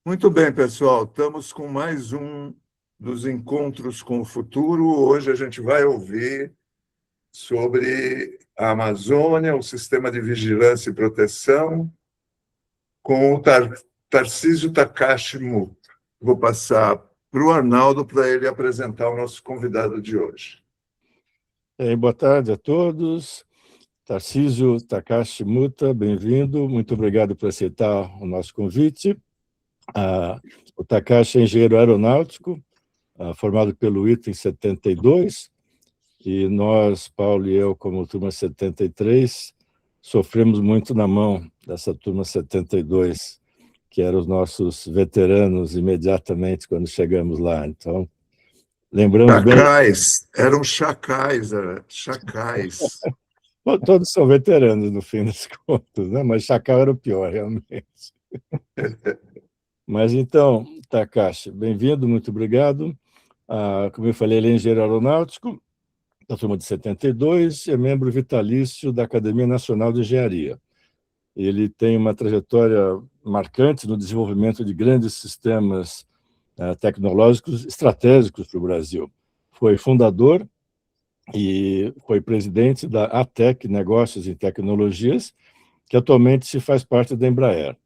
Muito bem, pessoal. Estamos com mais um dos Encontros com o Futuro. Hoje a gente vai ouvir sobre a Amazônia, o sistema de vigilância e proteção, com o Tarcísio Takashi Muto. Vou passar para o Arnaldo para ele apresentar o nosso convidado de hoje. Boa tarde a todos. Tarcísio Takashi Muta, bem-vindo. Muito obrigado por aceitar o nosso convite. O Takashi é engenheiro aeronáutico, formado pelo ITA em 72, e nós, Paulo e eu, como turma 73, sofremos muito na mão dessa turma 72, que eram os nossos veteranos imediatamente quando chegamos lá. Então, lembramos bem... Eram chacais. Bom, todos são veteranos, no fim das contas, né? Mas Chacal era o pior, realmente. Mas então, Takashi, bem-vindo, muito obrigado. Como eu falei, ele é engenheiro aeronáutico, da turma de 72, e é membro vitalício da Academia Nacional de Engenharia. Ele tem uma trajetória marcante no desenvolvimento de grandes sistemas tecnológicos estratégicos para o Brasil. Foi fundador e foi presidente da ATEC, Negócios e Tecnologias, que atualmente se faz parte da Embraer.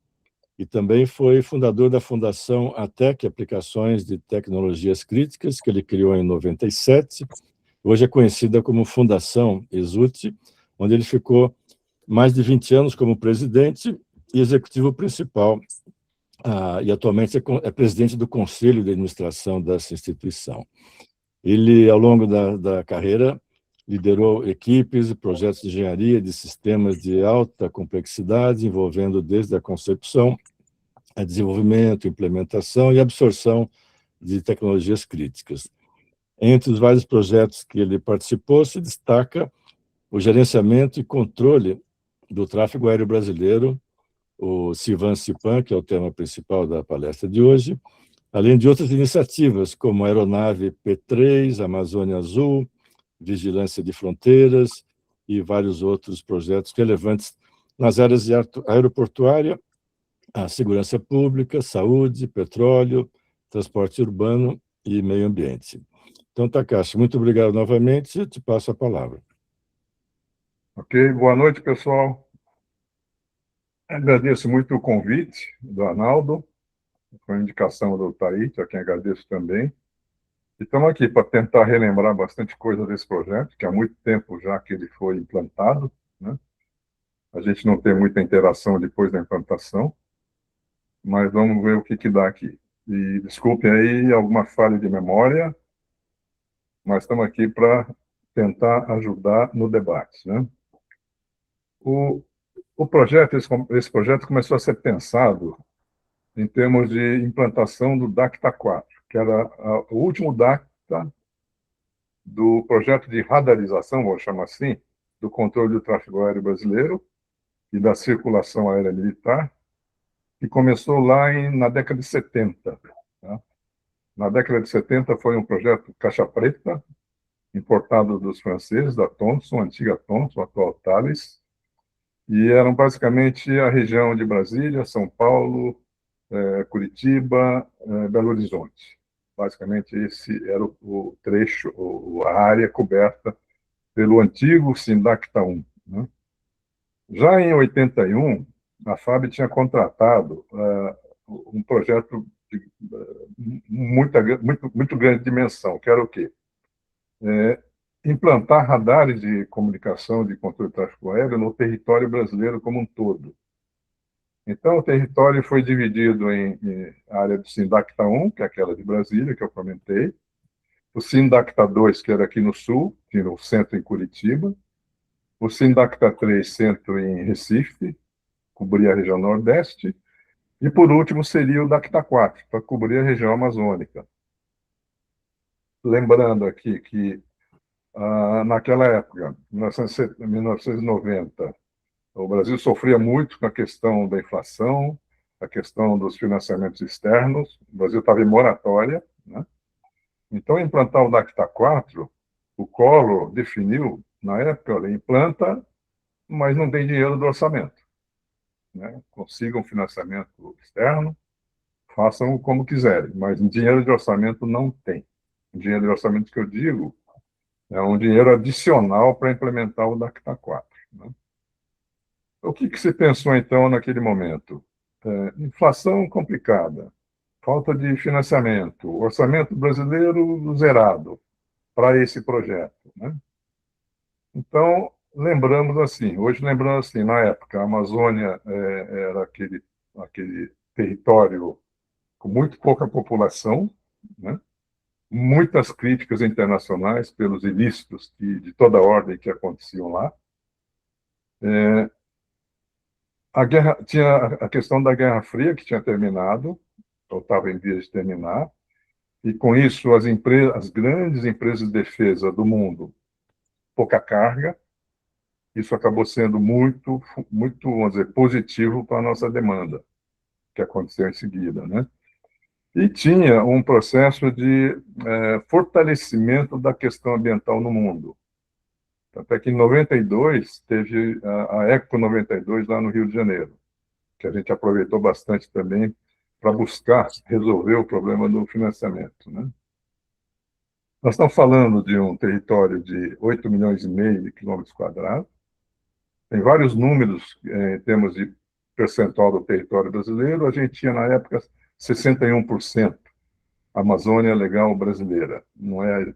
E também foi fundador da Fundação ATEC, Aplicações de Tecnologias Críticas, que ele criou em 97. Hoje é conhecida como Fundação ESUT, onde ele ficou mais de 20 anos como presidente e executivo principal, e atualmente é presidente do Conselho de Administração dessa instituição. Ele, ao longo da carreira, liderou equipes e projetos de engenharia de sistemas de alta complexidade, envolvendo desde a concepção, a desenvolvimento, implementação e absorção de tecnologias críticas. Entre os vários projetos que ele participou, se destaca o gerenciamento e controle do tráfego aéreo brasileiro, o CIVAN-CIPAN, que é o tema principal da palestra de hoje, além de outras iniciativas, como a aeronave P3, Amazônia Azul, Vigilância de Fronteiras e vários outros projetos relevantes nas áreas de aeroportuária, a segurança pública, saúde, petróleo, transporte urbano e meio ambiente. Então, Takashi, muito obrigado novamente, eu te passo a palavra. Ok, boa noite, pessoal. Agradeço muito o convite do Arnaldo, com a indicação do Taíte, a quem agradeço também. E estamos aqui para tentar relembrar bastante coisa desse projeto, que há muito tempo já que ele foi implantado, né? A gente não tem muita interação depois da implantação, mas vamos ver o que dá aqui. E desculpem aí alguma falha de memória, mas estamos aqui para tentar ajudar no debate, né? Esse projeto começou a ser pensado em termos de implantação do DACTA 4, que era o último DACTA do projeto de radarização, vou chamar assim, do controle do tráfego aéreo brasileiro e da circulação aérea militar, que começou lá na década de 70. Tá? Na década de 70 foi um projeto caixa preta, importado dos franceses, da Thomson, a antiga Thomson, a atual Thales, e eram basicamente a região de Brasília, São Paulo, Curitiba, Belo Horizonte. Basicamente, esse era o trecho, a área coberta pelo antigo Sindacta 1. Né? Já em 81, a FAB tinha contratado um projeto de muito grande dimensão, que era o quê? Implantar radares de comunicação de controle de tráfego aéreo no território brasileiro como um todo. Então, o território foi dividido em área do Sindacta 1, que é aquela de Brasília, que eu comentei, o Sindacta 2, que era aqui no sul, no centro em Curitiba, o Sindacta 3, centro em Recife, cobria a região nordeste, e, por último, seria o DACTA 4, para cobrir a região amazônica. Lembrando aqui que, naquela época, 1990, o Brasil sofria muito com a questão da inflação, a questão dos financiamentos externos. O Brasil estava em moratória, né? Então, implantar o DACTA 4, o Collor definiu, na época, olha, implanta, mas não tem dinheiro do orçamento. Né? Consiga um financiamento externo, façam como quiserem, mas dinheiro de orçamento não tem. O dinheiro de orçamento que eu digo é um dinheiro adicional para implementar o DACTA 4. Né? O que se pensou, então, naquele momento? Inflação complicada, falta de financiamento, orçamento brasileiro zerado para esse projeto. Né? Então, lembramos assim, hoje lembramos assim, na época, a Amazônia era aquele território com muito pouca população, né? Muitas críticas internacionais pelos ilícitos de toda ordem que aconteciam lá. A guerra, tinha a questão da Guerra Fria, que tinha terminado, ou estava em vias de terminar, e com isso as grandes empresas de defesa do mundo, pouca carga, isso acabou sendo muito, vamos dizer, positivo para a nossa demanda, que aconteceu em seguida, né? E tinha um processo de fortalecimento da questão ambiental no mundo. Até que em 92 teve a Expo 92 lá no Rio de Janeiro, que a gente aproveitou bastante também para buscar resolver o problema do financiamento. Né? Nós estamos falando de um território de 8 milhões e meio de quilômetros quadrados, tem vários números em termos de percentual do território brasileiro, a gente tinha na época 61% Amazônia Legal brasileira, não é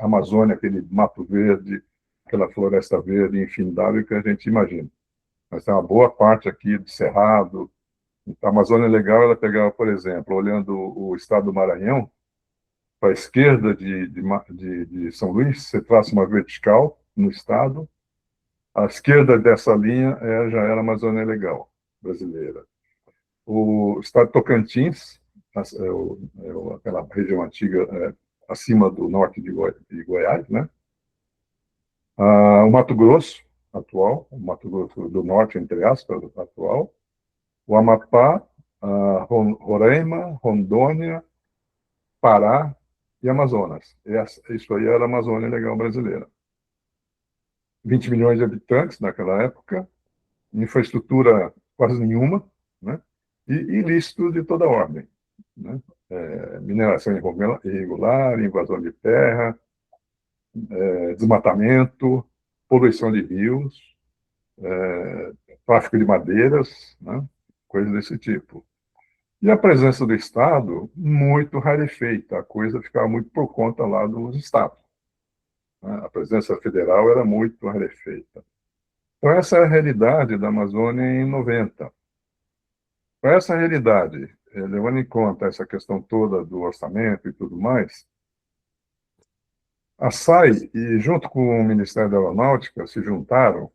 a Amazônia, aquele mato verde, aquela floresta verde infindável que a gente imagina. Mas tem uma boa parte aqui de cerrado. A Amazônia Legal, ela pegava, por exemplo, olhando o estado do Maranhão, para a esquerda de São Luís, você traça uma vertical no estado, à esquerda dessa linha já era a Amazônia Legal brasileira. O estado de Tocantins, aquela região antiga acima do norte de Goiás, né? O Mato Grosso atual, o Mato Grosso do Norte, entre aspas, atual, o Amapá, Roraima, Rondônia, Pará e Amazonas. Isso aí era a Amazônia Legal brasileira. 20 milhões de habitantes naquela época, infraestrutura quase nenhuma, né? E ilícito de toda ordem. Né? Mineração irregular, invasão de terra, desmatamento, poluição de rios, tráfico de madeiras, né? Coisas desse tipo. E a presença do Estado, muito rarefeita, a coisa ficava muito por conta lá dos estados. Né? A presença federal era muito rarefeita. Então, essa é a realidade da Amazônia em 90. Com essa realidade, levando em conta essa questão toda do orçamento e tudo mais, a SAI, e junto com o Ministério da Aeronáutica, se juntaram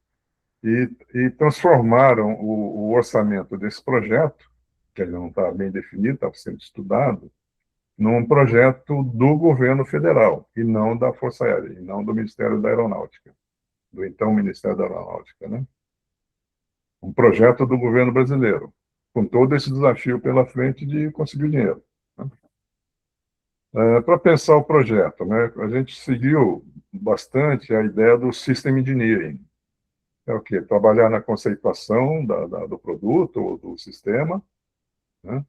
e transformaram o orçamento desse projeto, que ainda não estava bem definido, estava sendo estudado, num projeto do governo federal, e não da Força Aérea, e não do Ministério da Aeronáutica, do então Ministério da Aeronáutica, né? Um projeto do governo brasileiro, com todo esse desafio pela frente de conseguir dinheiro. Né? Para pensar o projeto, né, a gente seguiu bastante a ideia do System Engineering. É o quê? Trabalhar na conceituação do produto ou do sistema, né?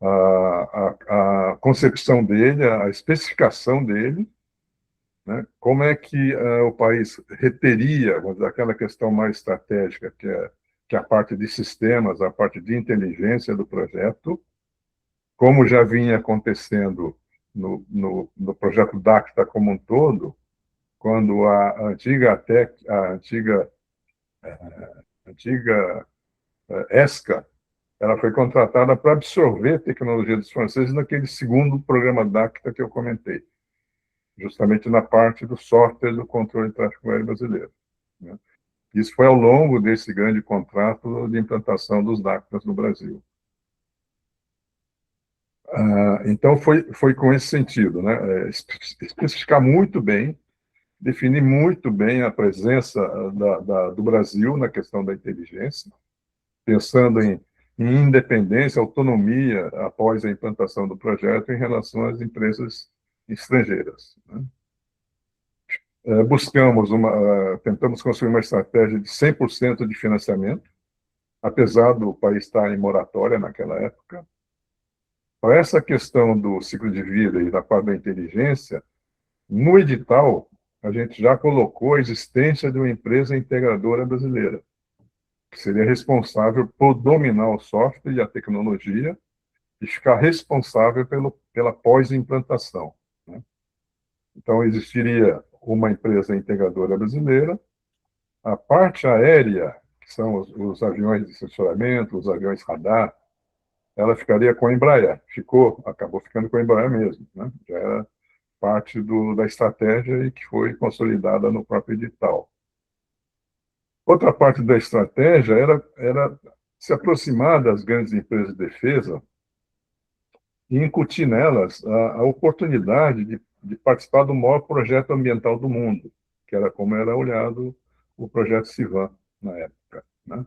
A concepção dele, a especificação dele, né? Como é que o país reteria, vamos dizer, aquela questão mais estratégica, que é a parte de sistemas, a parte de inteligência do projeto, como já vinha acontecendo no projeto DACTA como um todo, quando a antiga ESCA, ela foi contratada para absorver a tecnologia dos franceses naquele segundo programa DACTA que eu comentei, justamente na parte do software do controle de tráfego aéreo brasileiro. Né? Isso foi ao longo desse grande contrato de implantação dos DACTAs no Brasil. Então, foi com esse sentido, né? Especificar muito bem, definir muito bem a presença do Brasil na questão da inteligência, pensando em independência, autonomia após a implantação do projeto em relação às empresas estrangeiras. Né? Tentamos construir uma estratégia de 100% de financiamento, apesar do país estar em moratória naquela época. Para essa questão do ciclo de vida e da parte da inteligência, no edital, a gente já colocou a existência de uma empresa integradora brasileira, que seria responsável por dominar o software e a tecnologia e ficar responsável pela pós-implantação, né? Então, existiria uma empresa integradora brasileira, a parte aérea, que são os aviões de sensoramento, os aviões radar, ela ficaria com a Embraer. Acabou ficando com a Embraer mesmo, né? Já era parte da estratégia e que foi consolidada no próprio edital. Outra parte da estratégia era se aproximar das grandes empresas de defesa e incutir nelas a oportunidade de participar do maior projeto ambiental do mundo, que era como era olhado o projeto Civan na época, né?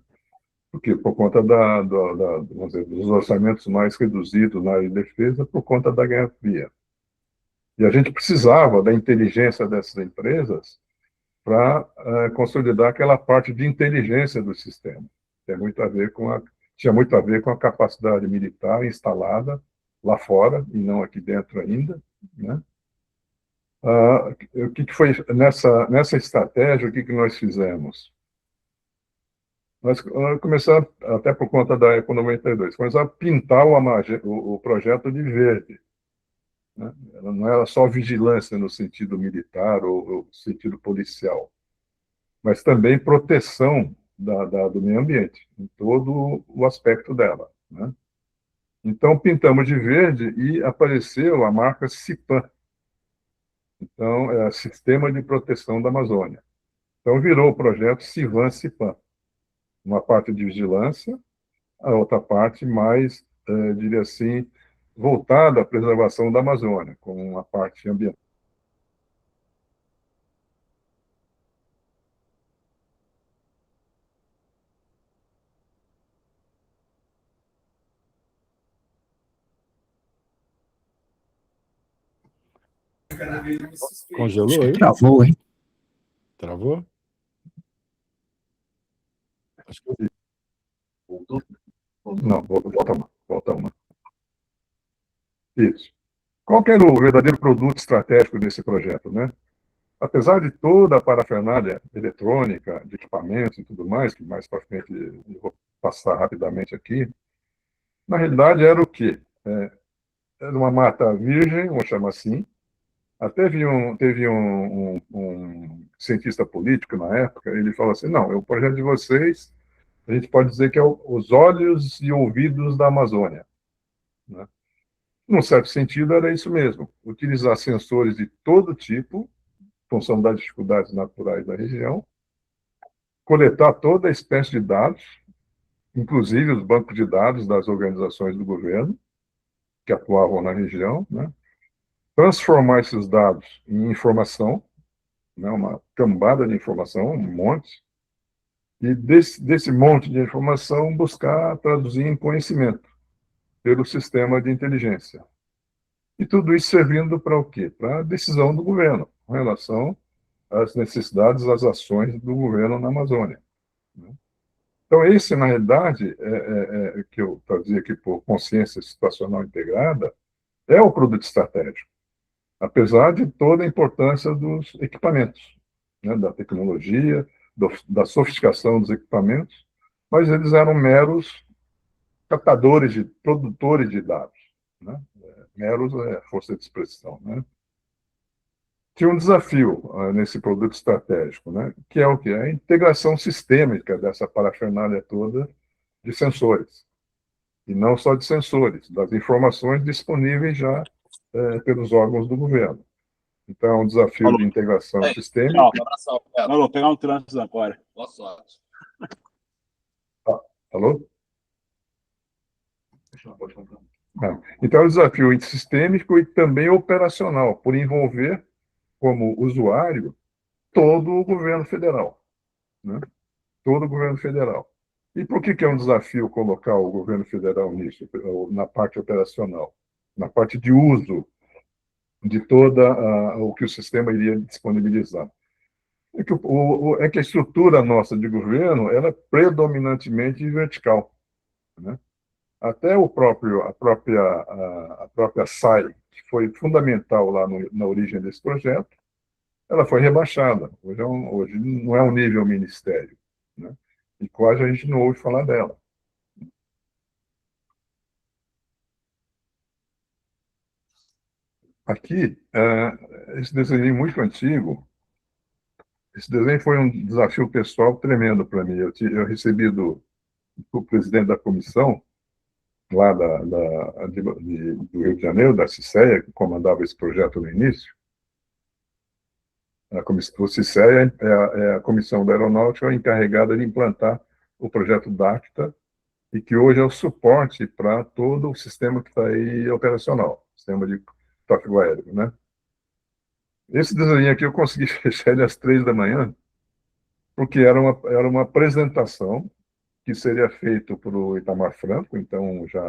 Porque por conta vamos dizer, dos orçamentos mais reduzidos na área de defesa, por conta da Guerra Fria. E a gente precisava da inteligência dessas empresas para consolidar aquela parte de inteligência do sistema. Tinha muito a ver com a capacidade militar instalada lá fora, e não aqui dentro ainda, né? O que foi nessa estratégia, o que nós fizemos? Nós começamos, até por conta da Eco 92, começamos a pintar o projeto de verde, né? Não era só vigilância no sentido militar ou sentido policial, mas também proteção do meio ambiente, em todo o aspecto dela, né? Então, pintamos de verde e apareceu a marca CIPAM. Então, é Sistema de Proteção da Amazônia. Então, virou o projeto Civan-CIPAM. Uma parte de vigilância, a outra parte mais, diria assim, voltada à preservação da Amazônia, com a parte ambiental. Congelou aí? Travou, hein? Travou? Acho que voltou. Não, volta uma. Isso. Qual que era o verdadeiro produto estratégico desse projeto, né? Apesar de toda a parafernália eletrônica, de equipamentos e tudo mais, que mais para frente eu vou passar rapidamente aqui, na realidade era o quê? Era uma mata virgem, vamos chamar assim. Até teve um cientista político na época, ele falou assim, não, o projeto de vocês, a gente pode dizer que é os olhos e ouvidos da Amazônia, né? Num certo sentido, era isso mesmo, utilizar sensores de todo tipo, em função das dificuldades naturais da região, coletar toda a espécie de dados, inclusive os bancos de dados das organizações do governo, que atuavam na região, né? Transformar esses dados em informação, né? Uma cambada de informação, um monte, e desse monte de informação buscar traduzir em conhecimento pelo sistema de inteligência. E tudo isso servindo para o quê? Para a decisão do governo, em relação às necessidades, às ações do governo na Amazônia. Então, esse, na realidade, que eu traduzia aqui por consciência situacional integrada, é o produto estratégico, apesar de toda a importância dos equipamentos, né, da tecnologia, da sofisticação dos equipamentos, mas eles eram meros produtores de dados, né? Meros é força de expressão, né? Tinha um desafio nesse produto estratégico, né? Que é o quê? A integração sistêmica dessa parafernália toda de sensores. E não só de sensores, das informações disponíveis já pelos órgãos do governo. Então, é um desafio de integração sistêmica. Vou pegar um trânsito agora. Boa sorte. Alô? Então, é um desafio sistêmico e também operacional, por envolver como usuário todo o governo federal, né? Todo o governo federal. E por que é um desafio colocar o governo federal nisso, na parte operacional, na parte de uso de o que o sistema iria disponibilizar? É que a estrutura nossa de governo ela é predominantemente vertical, né? até a própria SAI, que foi fundamental lá na origem desse projeto, ela foi rebaixada. Hoje não é um nível ministério, né? E quase a gente não ouve falar dela. Aqui, esse desenho muito antigo, esse desenho foi um desafio pessoal tremendo para mim. Eu recebi do presidente da comissão, lá do Rio de Janeiro, da CICEA, que comandava esse projeto no início. O CICEA é a Comissão da Aeronáutica encarregada de implantar o projeto DACTA, e que hoje é o suporte para todo o sistema que está aí operacional, sistema de tráfego aéreo, né? Esse desenho aqui eu consegui fechar ele às 3 da manhã, porque era uma apresentação que seria feito por o Itamar Franco, então já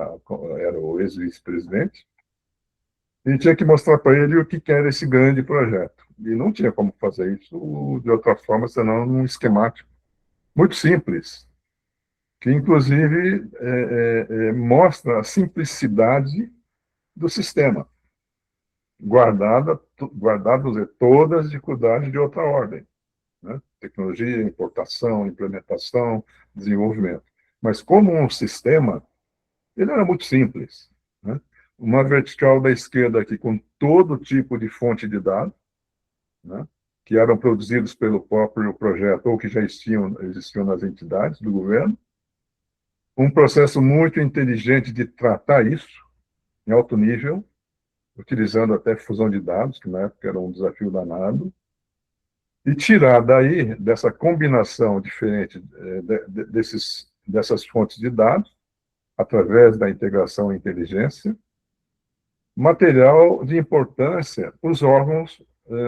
era o ex-vice-presidente, e tinha que mostrar para ele o que era esse grande projeto. E não tinha como fazer isso de outra forma, senão num esquemático muito simples, que inclusive mostra a simplicidade do sistema, guardadas todas as dificuldades de outra ordem, né? Tecnologia, importação, implementação, desenvolvimento. Mas como um sistema, ele era muito simples, né? Uma vertical da esquerda aqui com todo tipo de fonte de dados, né, que eram produzidos pelo próprio projeto ou que já existiam nas entidades do governo. Um processo muito inteligente de tratar isso em alto nível, utilizando até fusão de dados, que na época era um desafio danado, e tirar daí, dessa combinação diferente dessas fontes de dados, através da integração e inteligência, material de importância para os órgãos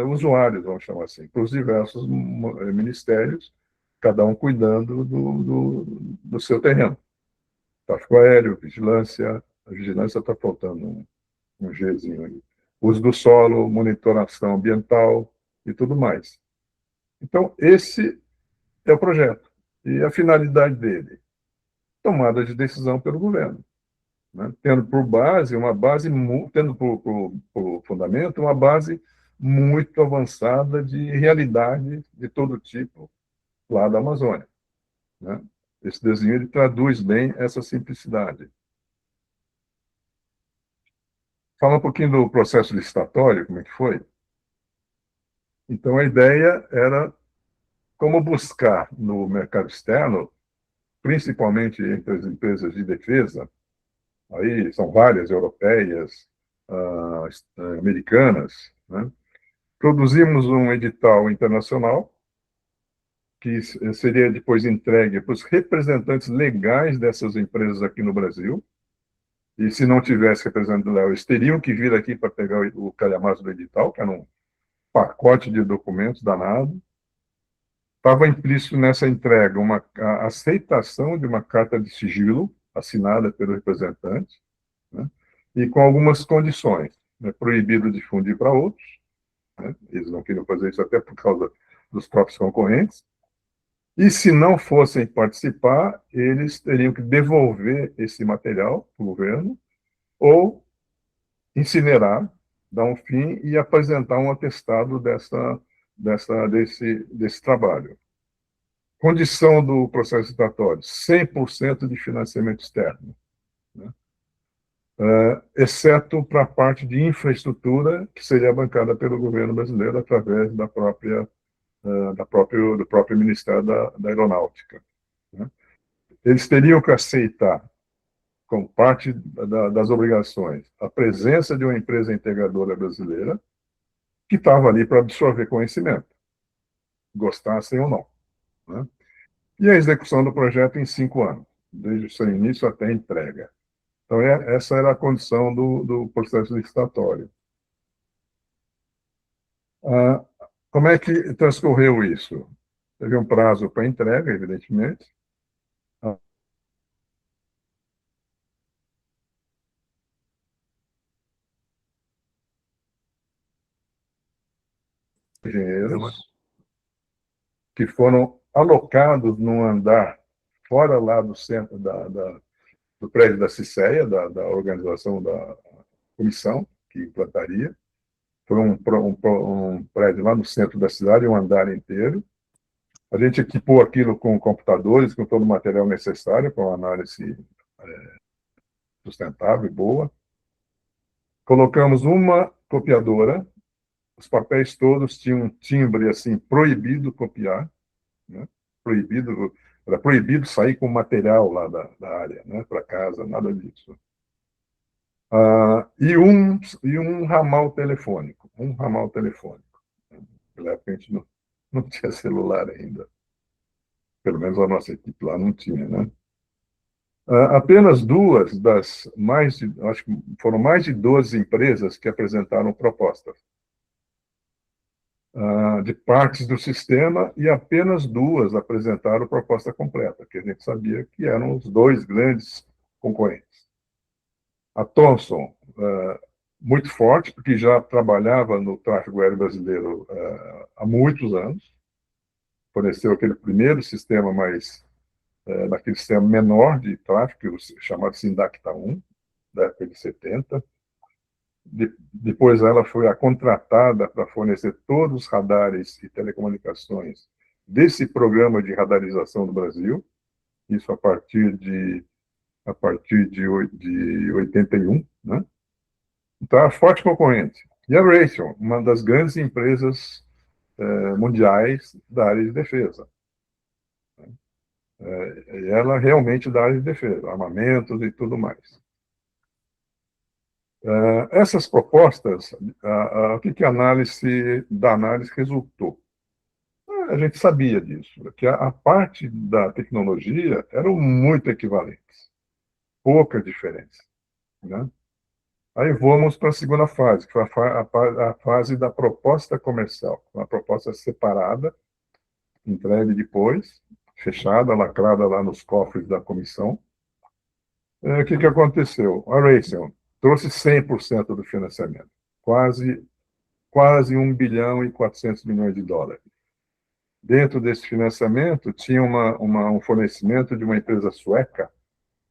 usuários, vamos chamar assim, para os diversos ministérios, cada um cuidando do seu terreno. Tráfego aéreo, vigilância, a vigilância está faltando um Gzinho aí. Uso do solo, monitoração ambiental e tudo mais. Então, esse é o projeto. E a finalidade dele? Tomada de decisão pelo governo, né? Tendo por fundamento, uma base muito avançada de realidade de todo tipo lá da Amazônia, né? Esse desenho ele traduz bem essa simplicidade. Fala um pouquinho do processo licitatório, como é que foi? Então, a ideia era como buscar no mercado externo, principalmente entre as empresas de defesa, aí são várias, europeias, americanas, né? Produzimos um edital internacional que seria depois entregue para os representantes legais dessas empresas aqui no Brasil, e se não tivesse representante lá, eles teriam que vir aqui para pegar o calhamaço do edital, que era um pacote de documentos danado. Estava implícito nessa entrega a aceitação de uma carta de sigilo assinada pelo representante, né? E com algumas condições, né? Proibido difundir para outros, né? Eles não queriam fazer isso até por causa dos próprios concorrentes, e se não fossem participar, eles teriam que devolver esse material para o governo ou incinerar, dar um fim e apresentar um atestado desse trabalho. Condição do processo licitatório: 100% de financiamento externo, né? Exceto para a parte de infraestrutura, que seria bancada pelo governo brasileiro através do próprio Ministério da Aeronáutica, né? Eles teriam que aceitar, como parte das obrigações, a presença de uma empresa integradora brasileira que estava ali para absorver conhecimento, gostassem ou não, né? E a execução do projeto em 5 anos, desde o seu início até a entrega. Então, essa era a condição do processo licitatório. Como é que transcorreu isso? Teve um prazo para entrega, evidentemente. Engenheiros que foram alocados num andar fora lá do centro do prédio da CICEA, da organização da comissão que implantaria. Foi um prédio lá no centro da cidade, um andar inteiro. A gente equipou aquilo com computadores, com todo o material necessário para uma análise sustentável e boa. Colocamos uma copiadora, os papéis todos tinham um timbre assim, proibido copiar, né? Era proibido sair com material lá da área, né? Para casa, nada disso. E um ramal telefônico, Naquela época a gente não tinha celular ainda. Pelo menos a nossa equipe lá não tinha, né? Apenas duas das acho que foram mais de 12 empresas que apresentaram propostas de partes do sistema e apenas duas apresentaram proposta completa, que a gente sabia que eram os dois grandes concorrentes. A Thomson, muito forte, porque já trabalhava no tráfego aéreo brasileiro há muitos anos, forneceu aquele primeiro sistema naquele sistema menor de tráfego, chamado Sindacta 1, da época de 70. Depois ela foi a contratada para fornecer todos os radares e telecomunicações desse programa de radarização do Brasil, isso a partir de 81, né? Então, a forte concorrente. E a Raytheon, uma das grandes empresas mundiais da área de defesa. Ela realmente da área de defesa, armamentos e tudo mais. Essas propostas, o que a análise resultou? A gente sabia disso, que a parte da tecnologia eram muito equivalentes, pouca diferença, né? Aí vamos para a segunda fase, que foi a fase da proposta comercial, uma proposta separada, entregue depois, fechada, lacrada lá nos cofres da comissão. O que aconteceu? A Raytheon trouxe 100% do financiamento, quase 1 bilhão e 400 milhões de dólares. Dentro desse financiamento, tinha um fornecimento de uma empresa sueca,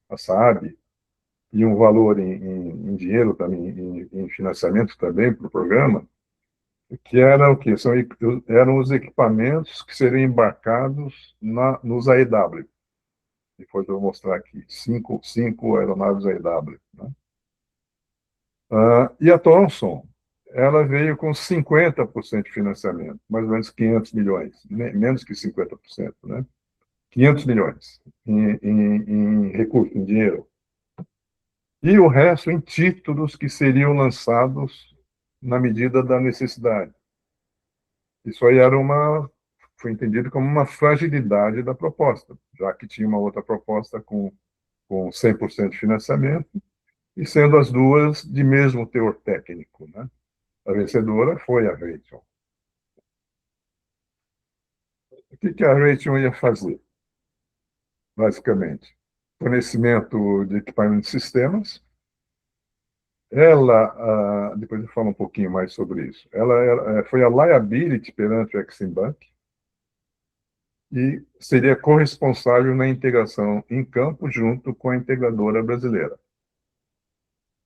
a Saab, e um valor em dinheiro também, em financiamento também para o programa, que era o quê? Eram os equipamentos que seriam embarcados nos AEW. Depois eu vou mostrar aqui, cinco aeronaves AEW. Né? E a Thomson, ela veio com 50% de financiamento, mais ou menos 500 milhões, menos que 50%, né? 500 milhões em recurso, em dinheiro. E o resto em títulos que seriam lançados na medida da necessidade. Isso aí foi entendido como uma fragilidade da proposta, já que tinha uma outra proposta com 100% de financiamento, e sendo as duas de mesmo teor técnico, né? A vencedora foi a Raytheon. O que a Raytheon ia fazer? Basicamente, fornecimento de equipamento de sistemas. Ela, depois eu falo um pouquinho mais sobre isso, ela foi a liability perante o Exim Bank e seria corresponsável na integração em campo junto com a integradora brasileira.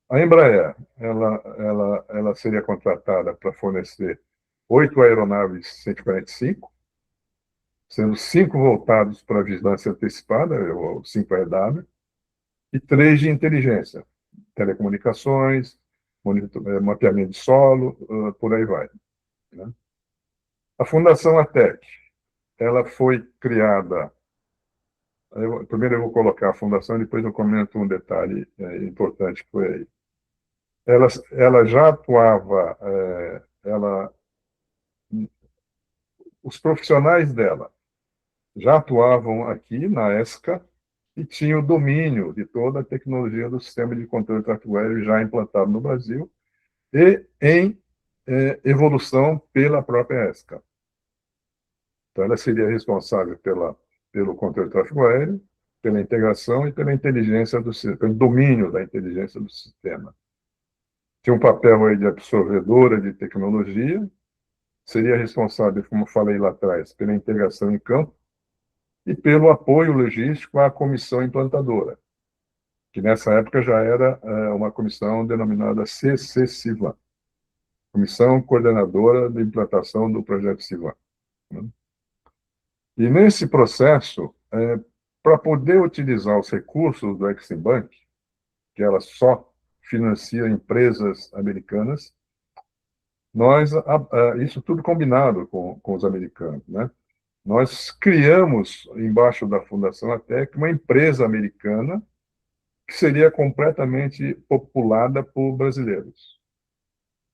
A Embraer, ela seria contratada para fornecer 8 aeronaves 145, sendo 5 voltados para a vigilância antecipada, o 5 EW, e 3 de inteligência, telecomunicações, mapeamento de solo, por aí vai. Né? A Fundação ATEC, ela foi criada... Primeiro eu vou colocar a fundação, depois eu comento um detalhe importante que foi aí. Ela já atuava, os profissionais dela já atuavam aqui na ESCA e tinham o domínio de toda a tecnologia do sistema de controle de tráfego aéreo já implantado no Brasil e em evolução pela própria ESCA. Então, ela seria responsável pelo controle de tráfego aéreo, pela integração e pela inteligência do sistema, pelo domínio da inteligência do sistema. Tinha um papel aí de absorvedora de tecnologia, seria responsável, como falei lá atrás, pela integração em campo e pelo apoio logístico à comissão implantadora. que nessa época já era uma comissão denominada CC-CIVAM, Comissão Coordenadora de Implantação do Projeto CIVAM, né? E nesse processo, para poder utilizar os recursos do Exim Bank, que ela só financia empresas americanas, nós, isso tudo combinado com os americanos, né? Nós criamos, embaixo da Fundação ATEC, uma empresa americana que seria completamente populada por brasileiros.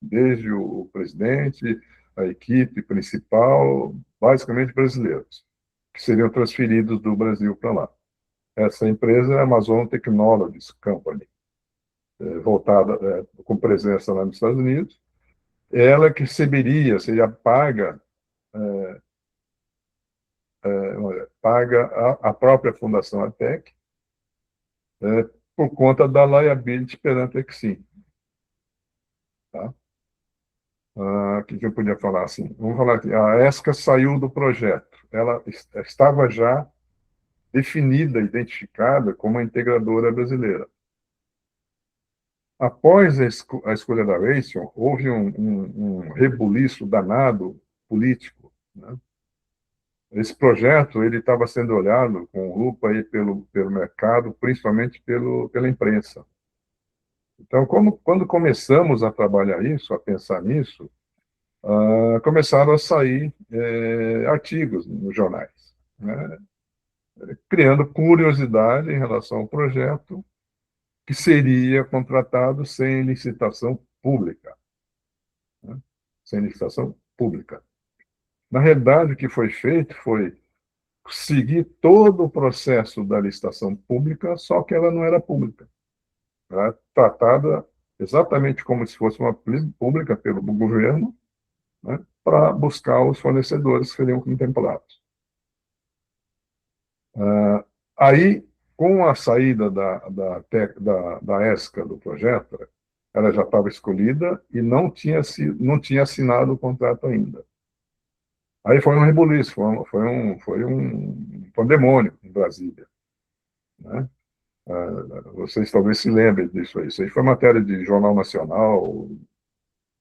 Desde o presidente, a equipe principal, basicamente brasileiros, que seriam transferidos do Brasil para lá. Essa empresa é a Amazon Technologies Company, voltada, com presença lá nos Estados Unidos. Ela que seria paga a própria Fundação ATEC, por conta da liability perante a Exim. Tá? O que eu podia falar assim? Vamos falar aqui. A ESCA saiu do projeto. Ela estava já definida, identificada como a integradora brasileira. Após a escolha da Raytheon, houve um rebuliço danado político, né? Esse projeto ele estava sendo olhado com lupa aí pelo mercado, principalmente pela imprensa. Então, quando começamos a trabalhar isso, a pensar nisso, começaram a sair artigos nos jornais, né? Criando curiosidade em relação ao projeto, que seria contratado sem licitação pública, né? Sem licitação pública. Na realidade, o que foi feito foi seguir todo o processo da licitação pública, só que ela não era pública. Ela era tratada exatamente como se fosse uma pública pelo governo, né, para buscar os fornecedores que seriam contemplados. Aí, com a saída da ESCA do projeto, ela já estava escolhida e não tinha assinado o contrato ainda. Aí foi um rebuliço, foi um pandemônio em Brasília, né? Vocês talvez se lembrem disso aí. Isso aí foi matéria de Jornal Nacional,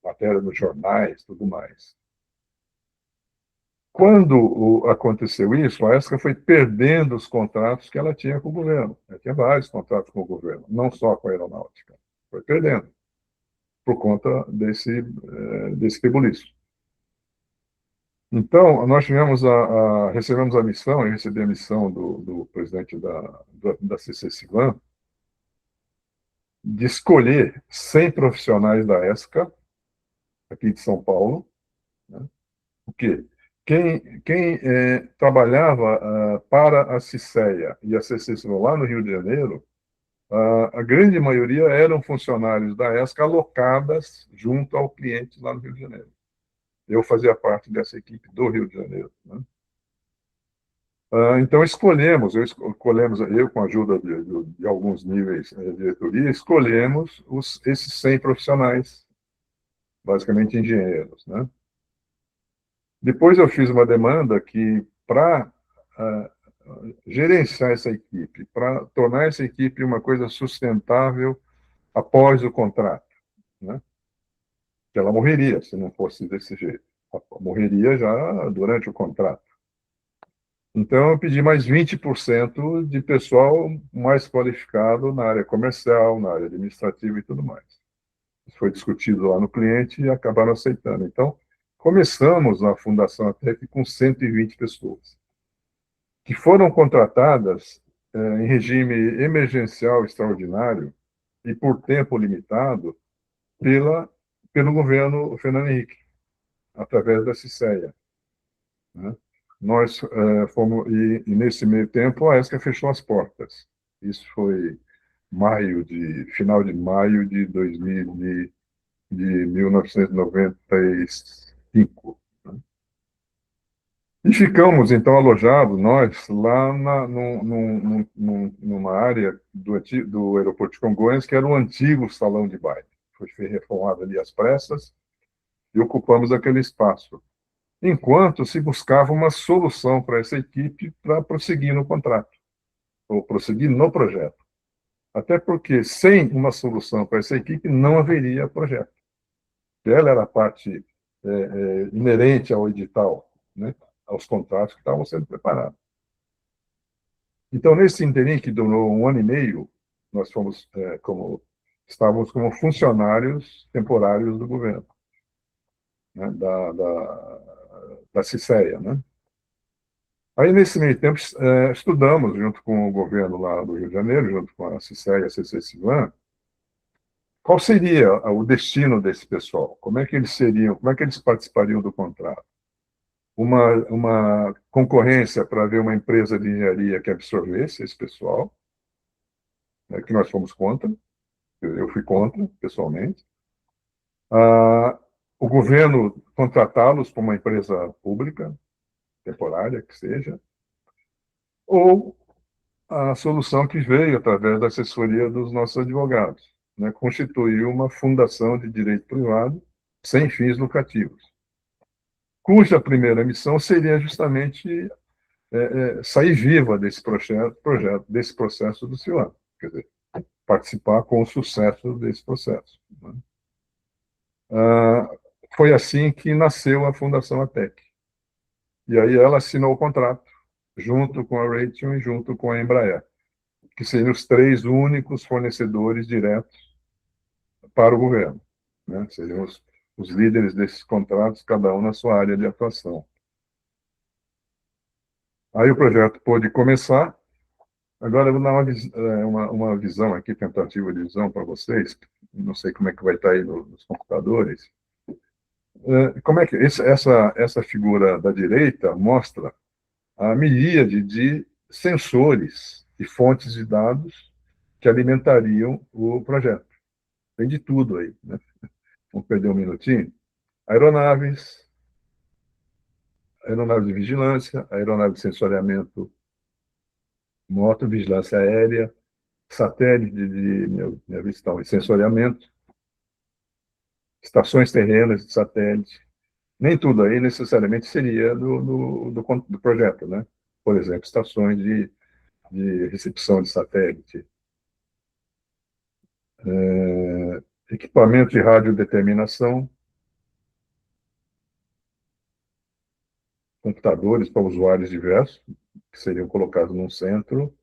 matéria nos jornais, tudo mais. Quando aconteceu isso, a ESCA foi perdendo os contratos que ela tinha com o governo. Ela tinha vários contratos com o governo, não só com a aeronáutica. Foi perdendo, por conta desse rebuliço. Então, nós recebemos a missão, eu recebi a missão do presidente da CC-CIVAM, de escolher 100 profissionais da ESCA, aqui de São Paulo, né? O quê? Quem trabalhava para a CICEA e a CC-CIVAM lá no Rio de Janeiro, a grande maioria eram funcionários da ESCA alocadas junto ao cliente lá no Rio de Janeiro. Eu fazia parte dessa equipe do Rio de Janeiro, né? Então, eu com a ajuda de alguns níveis de diretoria, escolhemos esses 100 profissionais, basicamente engenheiros, né? Depois eu fiz uma demanda que, para gerenciar essa equipe, para tornar essa equipe uma coisa sustentável após o contrato, né? Que ela morreria se não fosse desse jeito. Ela morreria já durante o contrato. Então, eu pedi mais 20% de pessoal mais qualificado na área comercial, na área administrativa e tudo mais. Isso foi discutido lá no cliente e acabaram aceitando. Então, começamos a Fundação ATEC com 120 pessoas, que foram contratadas em regime emergencial extraordinário e por tempo limitado pelo governo Fernando Henrique, através da CICEA, né? Nós fomos, e nesse meio tempo a ESCA fechou as portas. Isso foi final de maio de 1995. Né? E ficamos, então, alojados, nós, lá numa área do aeroporto de Congonhas, que era o antigo salão de baile. Foi reformado ali às pressas e ocupamos aquele espaço, enquanto se buscava uma solução para essa equipe para prosseguir no contrato, ou prosseguir no projeto. Até porque, sem uma solução para essa equipe, não haveria projeto. Ela era a parte inerente ao edital, né, aos contratos que estavam sendo preparados. Então, nesse interim, que durou 1 ano e meio, nós fomos estávamos como funcionários temporários do governo, né, da CICEA, né? Aí, nesse meio tempo, estudamos, junto com o governo lá do Rio de Janeiro, junto com a CICEA e a CC-Civan, qual seria o destino desse pessoal? Como é que eles seriam, como é que eles participariam do contrato? Uma concorrência para ver uma empresa de engenharia que absorvesse esse pessoal, né, que nós fomos contra, eu fui contra, pessoalmente. O governo contratá-los para uma empresa pública, temporária, que seja, ou a solução que veio através da assessoria dos nossos advogados, né, constituir uma fundação de direito privado sem fins lucrativos, cuja primeira missão seria justamente sair viva desse desse processo do CILAN, quer dizer, participar com o sucesso desse processo, né? Foi assim que nasceu a Fundação ATEC. E aí ela assinou o contrato, junto com a Raytheon e junto com a Embraer, que seriam os 3 únicos fornecedores diretos para o governo, né? Seriam os líderes desses contratos, cada um na sua área de atuação. Aí o projeto pôde começar. Agora eu vou dar uma visão aqui, tentativa de visão para vocês. Não sei como é que vai estar aí nos computadores. Como é que essa figura da direita mostra a miríade de sensores e fontes de dados que alimentariam o projeto. Tem de tudo aí, né? Vamos perder um minutinho. Aeronaves de vigilância, aeronave de sensoriamento, moto, vigilância aérea, satélite minha vista, de sensoriamento, estações terrenas de satélite. Nem tudo aí necessariamente seria do projeto, né? Por exemplo, estações de recepção de satélite, equipamento de radiodeterminação, computadores para usuários diversos, que seriam colocados num centro,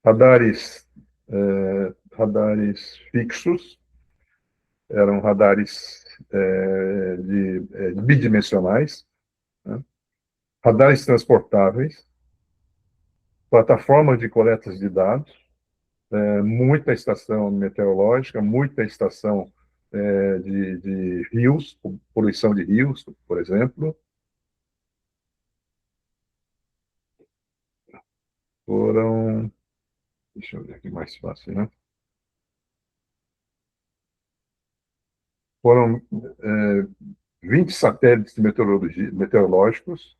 radares fixos, eram radares bidimensionais, né? Radares transportáveis, plataformas de coletas de dados, muita estação meteorológica, muita estação de rios, poluição de rios, por exemplo. Deixa eu ver aqui mais fácil, né? Foram 20 satélites meteorológicos,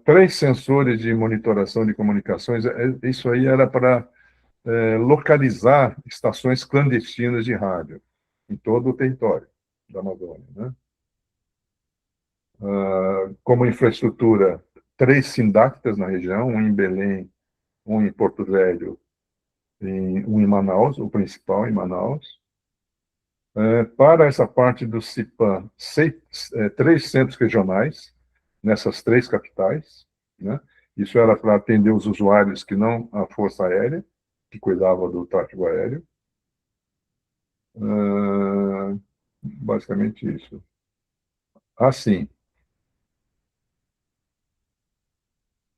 3 sensores de monitoração de comunicações. Isso aí era para localizar estações clandestinas de rádio em todo o território da Amazônia, né? Como infraestrutura, 3 sindactas na região, um em Belém, um em Porto Velho, um em Manaus, o principal em Manaus. Para essa parte do CIPAM, 3 centros regionais, nessas 3 capitais, né? Isso era para atender os usuários que não a Força Aérea, que cuidava do tráfego aéreo. Basicamente isso. Sim.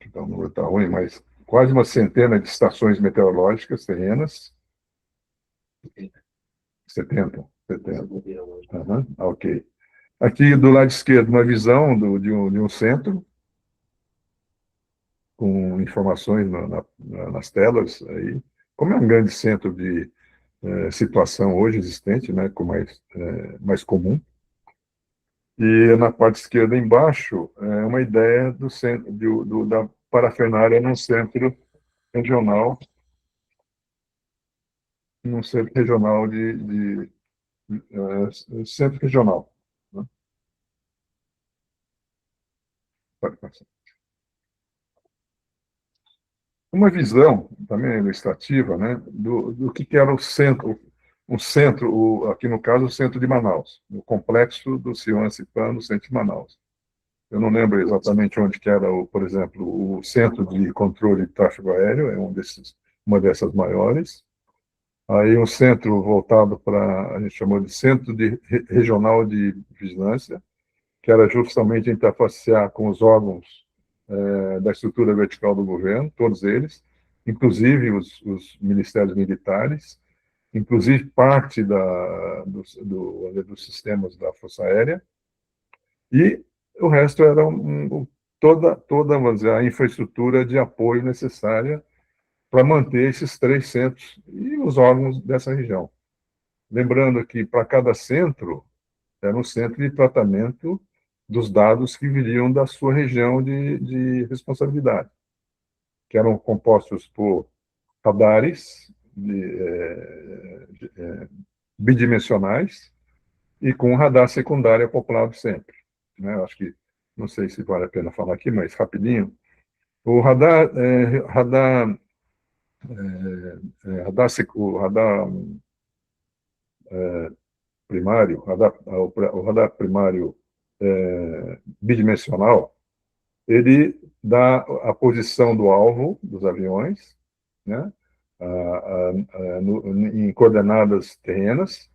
Então, o número está ruim, mas quase uma centena de estações meteorológicas terrenas. 70. Uhum, ok. Aqui do lado esquerdo, uma visão de um centro, com informações nas telas aí. Como é um grande centro de situação hoje existente, né, com mais comum. E na parte esquerda embaixo é uma ideia do centro da parafernália num centro regional, centro regional, né? Pode passar. uma visão também ilustrativa, né, do que era o centro, aqui no caso, o centro de Manaus, o complexo do Cian-Cipan, no centro de Manaus. Eu não lembro exatamente onde que era, por exemplo, o centro de controle de tráfego aéreo, é uma dessas maiores. Aí um centro voltado para, a gente chamou de Centro Regional de Vigilância, que era justamente interfacear com os órgãos da estrutura vertical do governo, todos eles, inclusive os ministérios militares, inclusive parte dos sistemas da Força Aérea, e o resto era toda vamos dizer, a infraestrutura de apoio necessária para manter esses 3 centros e os órgãos dessa região. Lembrando que para cada centro era um centro de tratamento dos dados que viriam da sua região de responsabilidade, que eram compostos por radares bidimensionais e com um radar secundário acoplado sempre. Né? Acho que, não sei se vale a pena falar aqui, mas rapidinho. O radar, o radar primário, o radar primário bidimensional, ele dá a posição do alvo dos aviões, né, em coordenadas terrenas,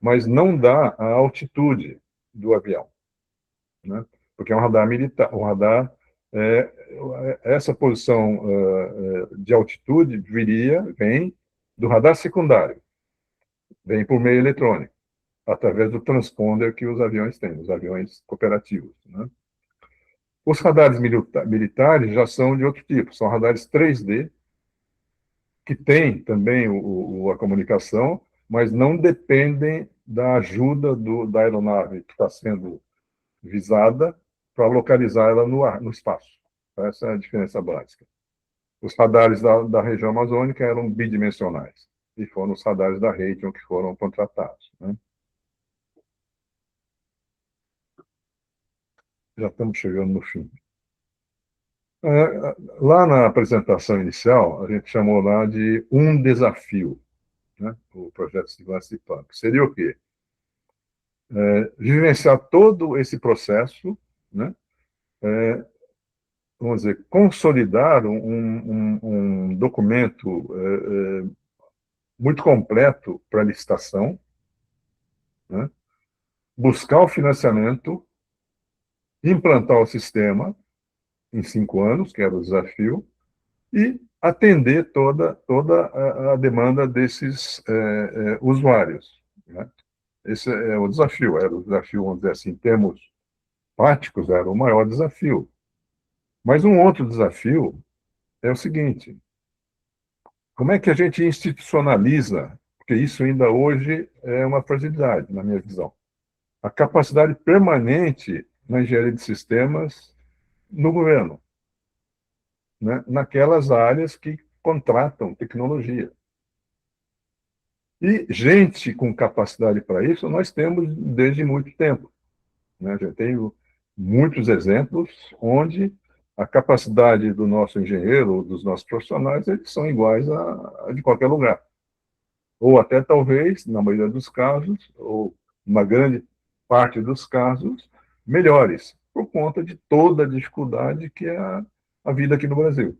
mas não dá a altitude do avião, né, porque é um radar militar, essa posição de altitude vem do radar secundário, vem por meio eletrônico, através do transponder que os aviões têm, os aviões cooperativos, né? Os radares militares já são de outro tipo, são radares 3D, que têm também a comunicação, mas não dependem da ajuda da aeronave que está sendo visada para localizar ela no espaço. Essa é a diferença básica. Os radares da região amazônica eram bidimensionais, e foram os radares da Raytheon que foram contratados, né? Já estamos chegando no fim. Lá na apresentação inicial, a gente chamou lá de um desafio, né? O projeto de segurança de PAN. Seria o quê? Vivenciar todo esse processo, né? Vamos dizer, consolidar um documento muito completo para licitação, né? Buscar o financiamento, implantar o sistema em 5 anos, que era o desafio, e atender toda a demanda desses usuários, né? Esse é o desafio, era o desafio, vamos dizer assim, em termos práticos, era o maior desafio. Mas um outro desafio é o seguinte: como é que a gente institucionaliza, porque isso ainda hoje é uma fragilidade, na minha visão, a capacidade permanente na engenharia de sistemas no governo, né? Naquelas áreas que contratam tecnologia. E gente com capacidade para isso nós temos desde muito tempo, né? Já tenho muitos exemplos onde a capacidade do nosso engenheiro, dos nossos profissionais, eles são iguais a de qualquer lugar. Ou até, talvez, na maioria dos casos, ou uma grande parte dos casos, melhores, por conta de toda a dificuldade que é a vida aqui no Brasil,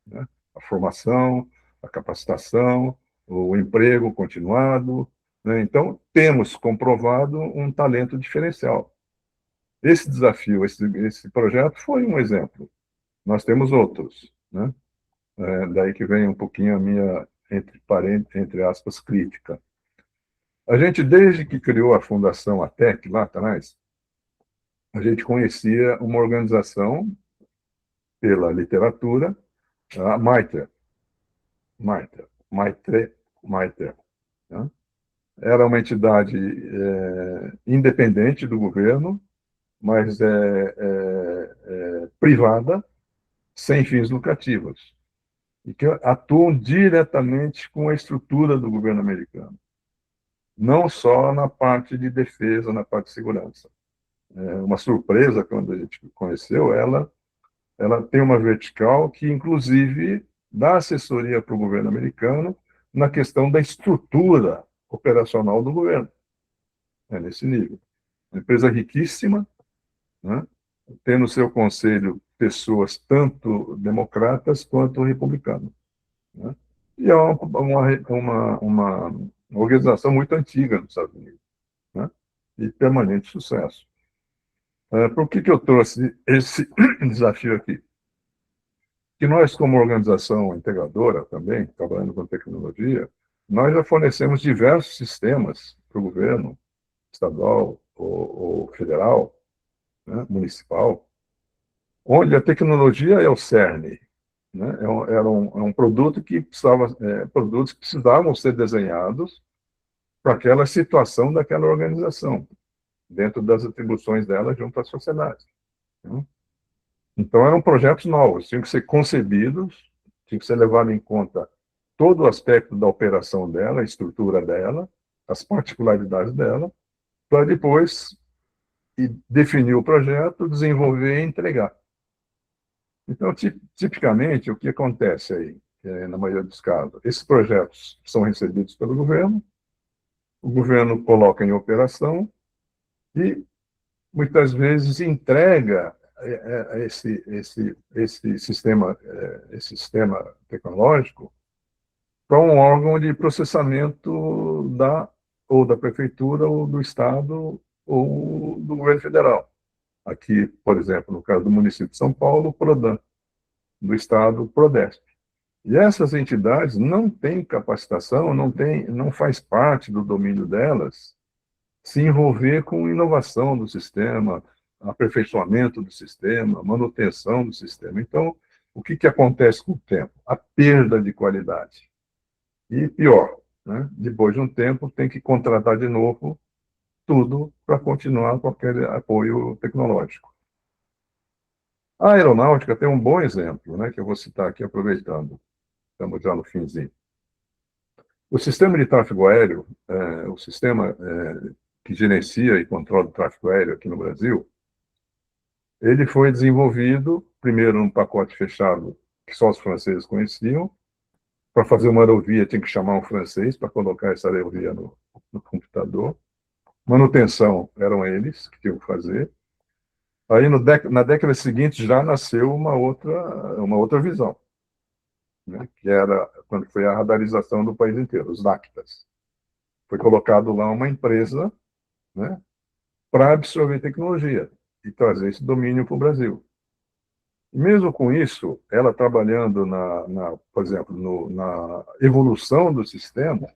né? A formação, a capacitação, o emprego continuado, né? Então, temos comprovado um talento diferencial. Esse desafio, esse projeto foi um exemplo. Nós temos outros, né? Daí que vem um pouquinho a minha, entre aspas, crítica. A gente, desde que criou a Fundação ATEC, lá atrás, a gente conhecia uma organização pela literatura, a Maitre, né? Era uma entidade independente do governo, mas privada, sem fins lucrativos, e que atuam diretamente com a estrutura do governo americano, não só na parte de defesa, na parte de segurança. Uma surpresa, quando a gente conheceu, ela tem uma vertical que, inclusive, dar assessoria para o governo americano na questão da estrutura operacional do governo. É nesse nível. Uma empresa riquíssima, né? Tem no seu conselho pessoas tanto democratas quanto republicanas, né? E é uma organização muito antiga nos Estados Unidos, né? E permanente sucesso. Por que eu trouxe esse desafio aqui? Que nós, como organização integradora também, trabalhando com tecnologia, nós já fornecemos diversos sistemas para o governo estadual ou federal, né, municipal, onde a tecnologia é o cerne, né? É um produto que produtos que precisavam ser desenhados para aquela situação daquela organização, dentro das atribuições dela junto à sociedade, né? Então, eram projetos novos, tinham que ser concebidos, tinha que ser levado em conta todo o aspecto da operação dela, a estrutura dela, as particularidades dela, para depois definir o projeto, desenvolver e entregar. Então, tipicamente, o que acontece aí, na maioria dos casos? Esses projetos são recebidos pelo governo, o governo coloca em operação e, muitas vezes, entrega esse sistema tecnológico para um órgão de processamento ou da prefeitura, ou do Estado, ou do governo federal. Aqui, por exemplo, no caso do município de São Paulo, o PRODAN, do Estado, o PRODESP. E essas entidades não têm capacitação, não faz parte do domínio delas se envolver com inovação do sistema, aperfeiçoamento do sistema, manutenção do sistema. Então, o que acontece com o tempo? A perda de qualidade. E pior, né? Depois de um tempo, tem que contratar de novo tudo para continuar com aquele apoio tecnológico. A aeronáutica tem um bom exemplo, né, que eu vou citar aqui, aproveitando. Estamos já no finzinho. O sistema de tráfego aéreo, o sistema que gerencia e controla o tráfego aéreo aqui no Brasil, ele foi desenvolvido, primeiro, num pacote fechado que só os franceses conheciam. Para fazer uma aerovia, tinha que chamar um francês para colocar essa aerovia no computador. Manutenção eram eles que tinham que fazer. Aí, na década seguinte, já nasceu uma outra visão, né, que era quando foi a radarização do país inteiro, os NACTAs. Foi colocado lá uma empresa, né, para absorver tecnologia e trazer esse domínio para o Brasil. E mesmo com isso, ela trabalhando, por exemplo, na evolução do sistema,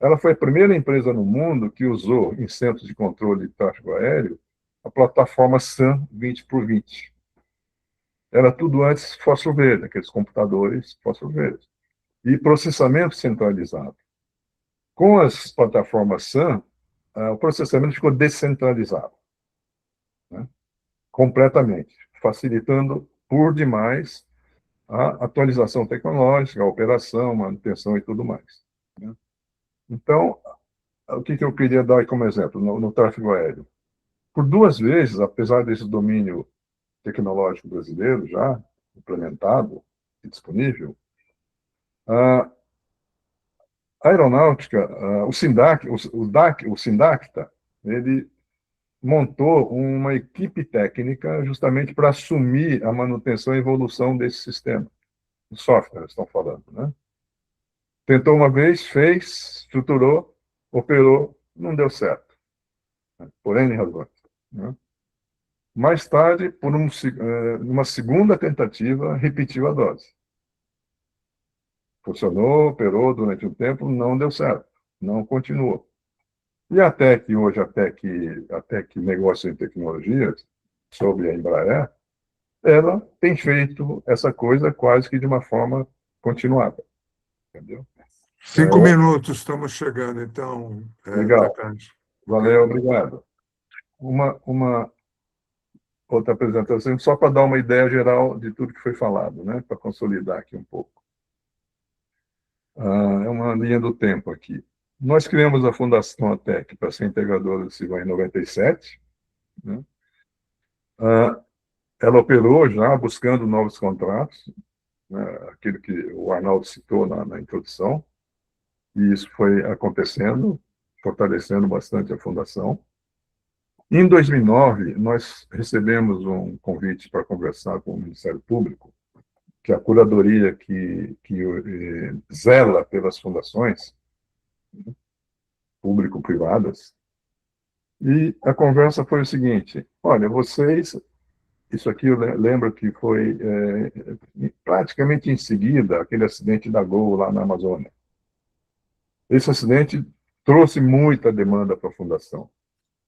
ela foi a primeira empresa no mundo que usou, em centros de controle de tráfego aéreo, a plataforma SAM 20x20. Era tudo antes fósforo verde, aqueles computadores fósforo verde. E processamento centralizado. Com as plataformas SAM, o processamento ficou descentralizado, né, completamente, facilitando por demais a atualização tecnológica, a operação, manutenção e tudo mais, né? Então, o que eu queria dar como exemplo no tráfego aéreo? Por duas vezes, apesar desse domínio tecnológico brasileiro já implementado e disponível, a aeronáutica, o Sindacta, ele montou uma equipe técnica justamente para assumir a manutenção e evolução desse sistema. O software, estão falando, né? Tentou uma vez, fez, estruturou, operou, não deu certo, né, por N razões, né? Mais tarde, por uma segunda tentativa, repetiu a dose. Funcionou, operou durante um tempo, não deu certo, não continuou. E até que hoje, até que negócio em tecnologias, sobre a Embraer, ela tem feito essa coisa quase que de uma forma continuada. Entendeu? 5 minutos, estamos chegando, então. Legal. Valeu, obrigado. Uma outra apresentação, só para dar uma ideia geral de tudo que foi falado, né? Para consolidar aqui um pouco. É uma linha do tempo aqui. Nós criamos a Fundação ATEC para ser integradora do Civan em 97. Né? Ela operou já buscando novos contratos. né, aquilo que o Arnaldo citou na introdução, e isso foi acontecendo, fortalecendo bastante a fundação. Em 2009, nós recebemos um convite para conversar com o Ministério Público, que é a curadoria que zela pelas fundações público-privadas, e a conversa foi o seguinte: olha, vocês, isso aqui eu lembro que foi praticamente em seguida aquele acidente da Gol lá na Amazônia. Esse acidente trouxe muita demanda para a fundação,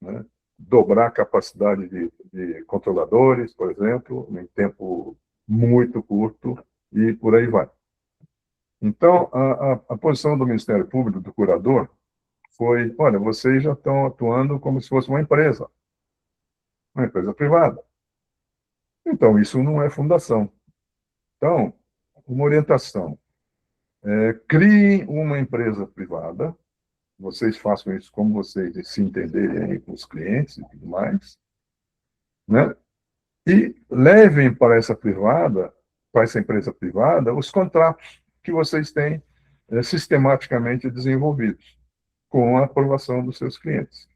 né? Dobrar a capacidade de controladores, por exemplo, em tempo muito curto, e por aí vai. Então, a posição do Ministério Público, do curador, foi: olha, vocês já estão atuando como se fosse uma empresa privada. Então, isso não é fundação. Então, uma orientação: criem uma empresa privada, vocês façam isso como vocês se entenderem aí com os clientes e tudo mais, né? E levem para essa empresa privada, os contratos que vocês têm sistematicamente desenvolvidos, com a aprovação dos seus clientes.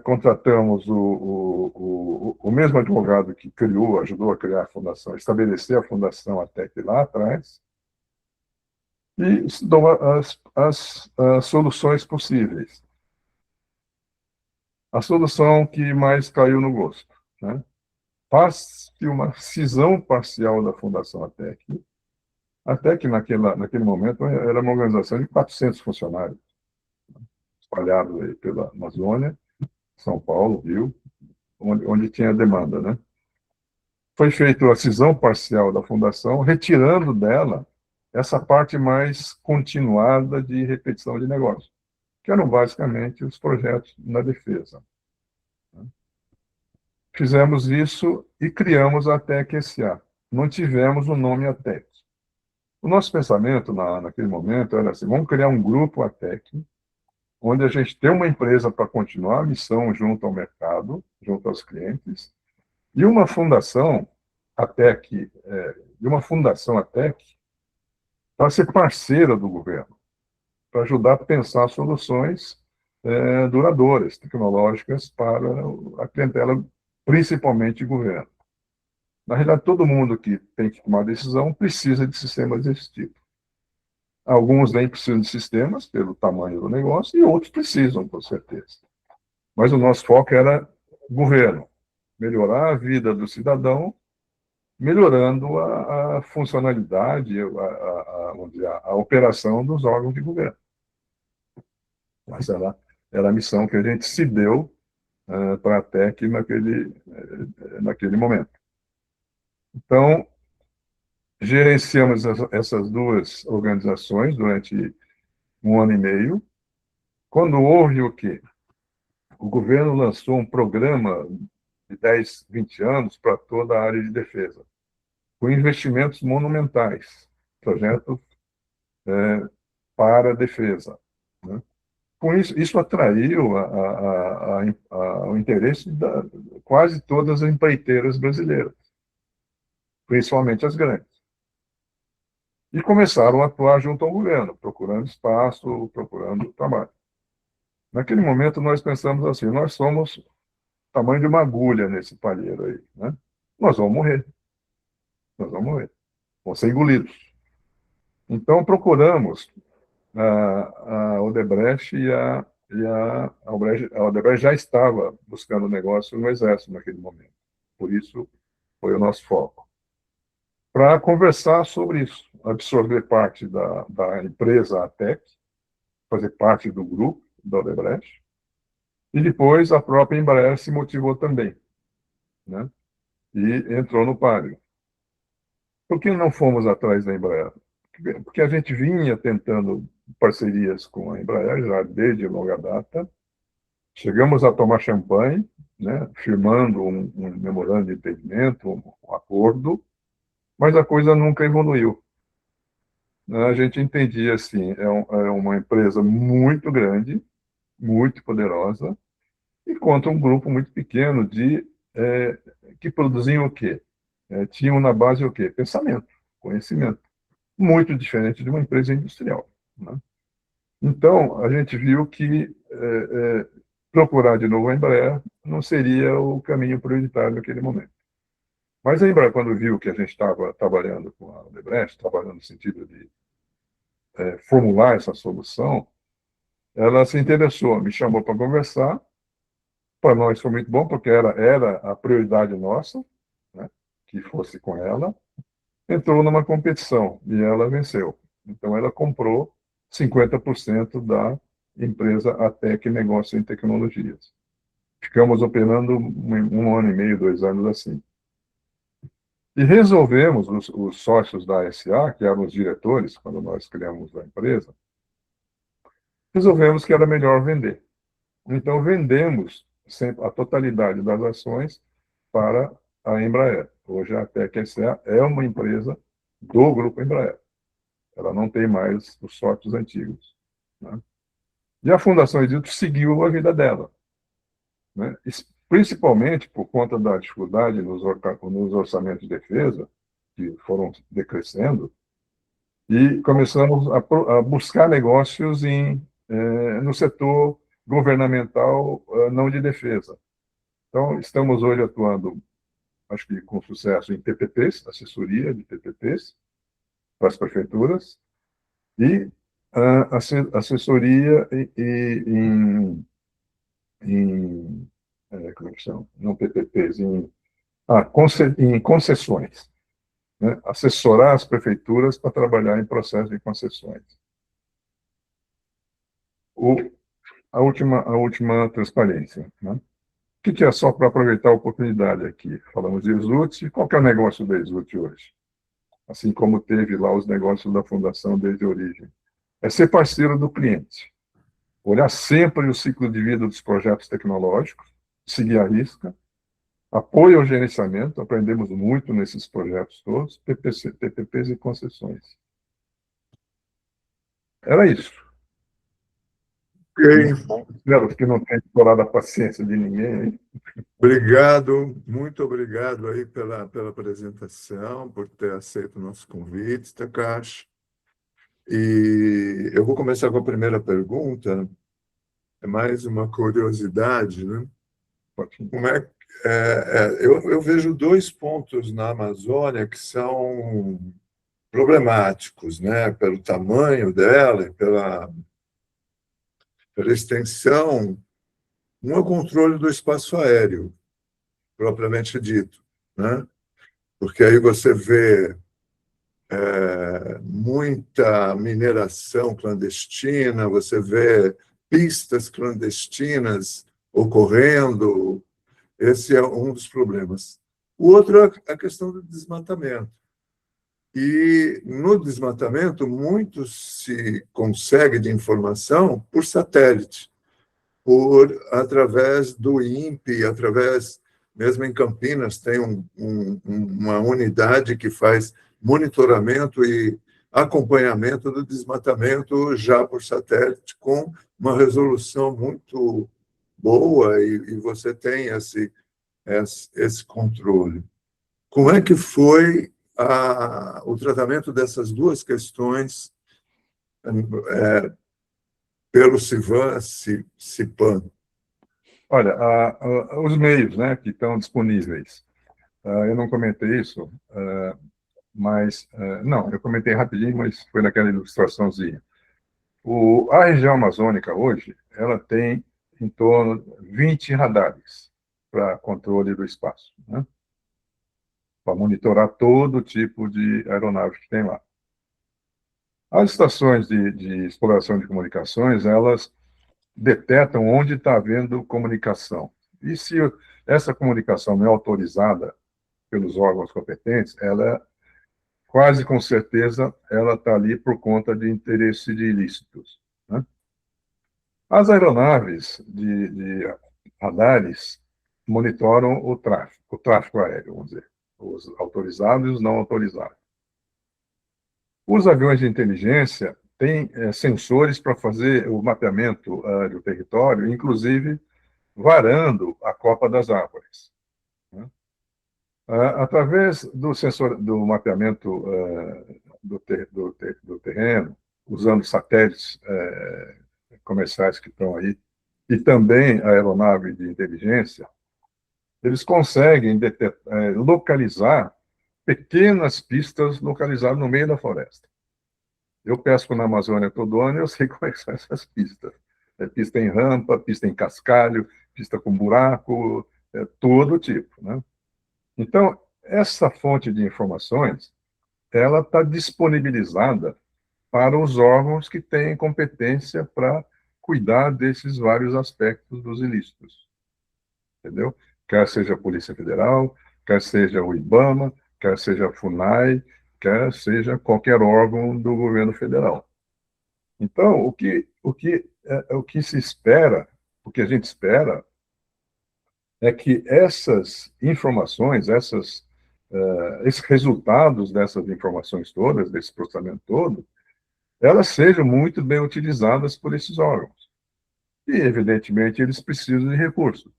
Contratamos o mesmo advogado que ajudou a criar a fundação, estabelecer a fundação até que lá atrás, e dão as soluções possíveis. A solução que mais caiu no gosto, né? Faz-se uma cisão parcial da Fundação ATEC. A ATEC, naquele momento, era uma organização de 400 funcionários, espalhados aí pela Amazônia, São Paulo, Rio, onde tinha demanda, né? Foi feita a cisão parcial da fundação, retirando dela essa parte mais continuada de repetição de negócio, que eram basicamente os projetos na defesa. Fizemos isso e criamos a ATEC S.A. Não tivemos o nome ATEC. O nosso pensamento naquele momento era assim: vamos criar um grupo ATEC, onde a gente tem uma empresa para continuar a missão junto ao mercado, junto aos clientes, e uma fundação ATEC, para ser parceira do governo, para ajudar a pensar soluções duradouras, tecnológicas para a clientela, principalmente o governo. Na realidade, todo mundo que tem que tomar decisão precisa de sistemas desse tipo. Alguns nem precisam de sistemas, pelo tamanho do negócio, e outros precisam, com certeza. Mas o nosso foco era governo, melhorar a vida do cidadão, melhorando a funcionalidade, a operação dos órgãos de governo. Essa era a missão que a gente se deu para a TEC naquele momento. Então, gerenciamos essas duas organizações durante 1 ano e meio. Quando houve o quê? O governo lançou um programa de 10, 20 anos para toda a área de defesa, com investimentos monumentais, projetos para a defesa, né? Com isso atraiu o interesse de quase todas as empreiteiras brasileiras, principalmente as grandes. E começaram a atuar junto ao governo, procurando espaço, procurando trabalho. Naquele momento, nós pensamos assim: nós somos o tamanho de uma agulha nesse palheiro aí, né? Nós vamos morrer. Vamos ser engolidos. Então, procuramos a Odebrecht a Odebrecht já estava buscando negócio no Exército naquele momento. Por isso, foi o nosso foco. Para conversar sobre isso, absorver parte da empresa ATEC, fazer parte do grupo da Odebrecht, e depois a própria Embraer se motivou também, né? E entrou no páreo. Por que não fomos atrás da Embraer? Porque a gente vinha tentando parcerias com a Embraer já desde longa data. Chegamos a tomar champanhe, né, firmando um memorando de entendimento, um acordo, mas a coisa nunca evoluiu. A gente entendia assim: é uma empresa muito grande, muito poderosa, e contra um grupo muito pequeno que produziam o quê? tinham na base o quê? Pensamento, conhecimento. Muito diferente de uma empresa industrial, né? Então, a gente viu que procurar de novo a Embraer não seria o caminho prioritário naquele momento. Mas a Embraer, quando viu que a gente estava trabalhando com a Odebrecht, trabalhando no sentido de formular essa solução, ela se interessou, me chamou para conversar. Para nós foi muito bom, porque era a prioridade nossa, né, que fosse com ela. Entrou numa competição e ela venceu. Então, ela comprou 50% da empresa ATEC Negócio em Tecnologias. Ficamos operando um ano e meio, 2 anos assim. E resolvemos, os sócios da SA, que eram os diretores, quando nós criamos a empresa, resolvemos que era melhor vender. Então, vendemos sempre a totalidade das ações para a Embraer. Hoje, a ATEC SA é uma empresa do Grupo Embraer. Ela não tem mais os sócios antigos, né? E a Fundação Edito seguiu a vida dela, né? Principalmente por conta da dificuldade nos orçamentos de defesa, que foram decrescendo, e começamos a buscar negócios no setor governamental, não de defesa. Então, estamos hoje atuando, acho que com sucesso, em PPPs, assessoria de PPPs, para as prefeituras, e assessoria como é que são? Não PPPs, em concessões, né? Assessorar as prefeituras para trabalhar em processo de concessões. A última transparência, né? O que é só para aproveitar a oportunidade aqui? Falamos de Exult. Qual que é o negócio da Exult hoje? Assim como teve lá os negócios da Fundação desde a origem. É ser parceiro do cliente. Olhar sempre o ciclo de vida dos projetos tecnológicos, seguir a risca, apoio ao gerenciamento, aprendemos muito nesses projetos todos, PPPs e concessões. Era isso. Ok. Espero que não tenha explorado a paciência de ninguém, hein? Obrigado, muito obrigado aí pela apresentação, por ter aceito o nosso convite, Takashi. E eu vou começar com a primeira pergunta. É mais uma curiosidade, né? Como eu vejo 2 pontos na Amazônia que são problemáticos, né? Pelo tamanho dela e pela extensão. Um é o controle do espaço aéreo, propriamente dito, né? Porque aí você vê muita mineração clandestina, você vê pistas clandestinas ocorrendo. Esse é um dos problemas. O outro é a questão do desmatamento. E no desmatamento, muito se consegue de informação por satélite, através do INPE, mesmo em Campinas, tem uma unidade que faz monitoramento e acompanhamento do desmatamento já por satélite, com uma resolução muito boa, e você tem esse controle. Como é que foi o tratamento dessas 2 questões pelo CIPAM? Olha, os meios, né, que estão disponíveis. Eu não comentei isso, mas... não, eu comentei rapidinho, mas foi naquela ilustraçãozinha. A região amazônica hoje, ela tem em torno de 20 radares para controle do espaço, né? Para monitorar todo tipo de aeronave que tem lá. As estações de exploração de comunicações, elas detectam onde está havendo comunicação. E se essa comunicação não é autorizada pelos órgãos competentes, ela, quase com certeza, ela está ali por conta de interesse de ilícitos, né? As aeronaves de radares monitoram o tráfego aéreo, vamos dizer, os autorizados e os não autorizados. Os aviões de inteligência têm sensores para fazer o mapeamento do território, inclusive varando a copa das árvores, né? Através do sensor, do mapeamento do terreno, usando satélites comerciais que estão aí, e também a aeronave de inteligência, eles conseguem localizar pequenas pistas localizadas no meio da floresta. Eu pesco na Amazônia todo ano e eu sei como é que são essas pistas. Pista em rampa, pista em cascalho, pista com buraco, todo tipo, né? Então, essa fonte de informações, ela está disponibilizada para os órgãos que têm competência para cuidar desses vários aspectos dos ilícitos, entendeu? Quer seja a Polícia Federal, quer seja o IBAMA, quer seja a FUNAI, quer seja qualquer órgão do governo federal. Então, o que se espera, o que a gente espera, é que essas informações, esses resultados dessas informações todas, desse processamento todo, elas sejam muito bem utilizadas por esses órgãos. E, evidentemente, eles precisam de recursos.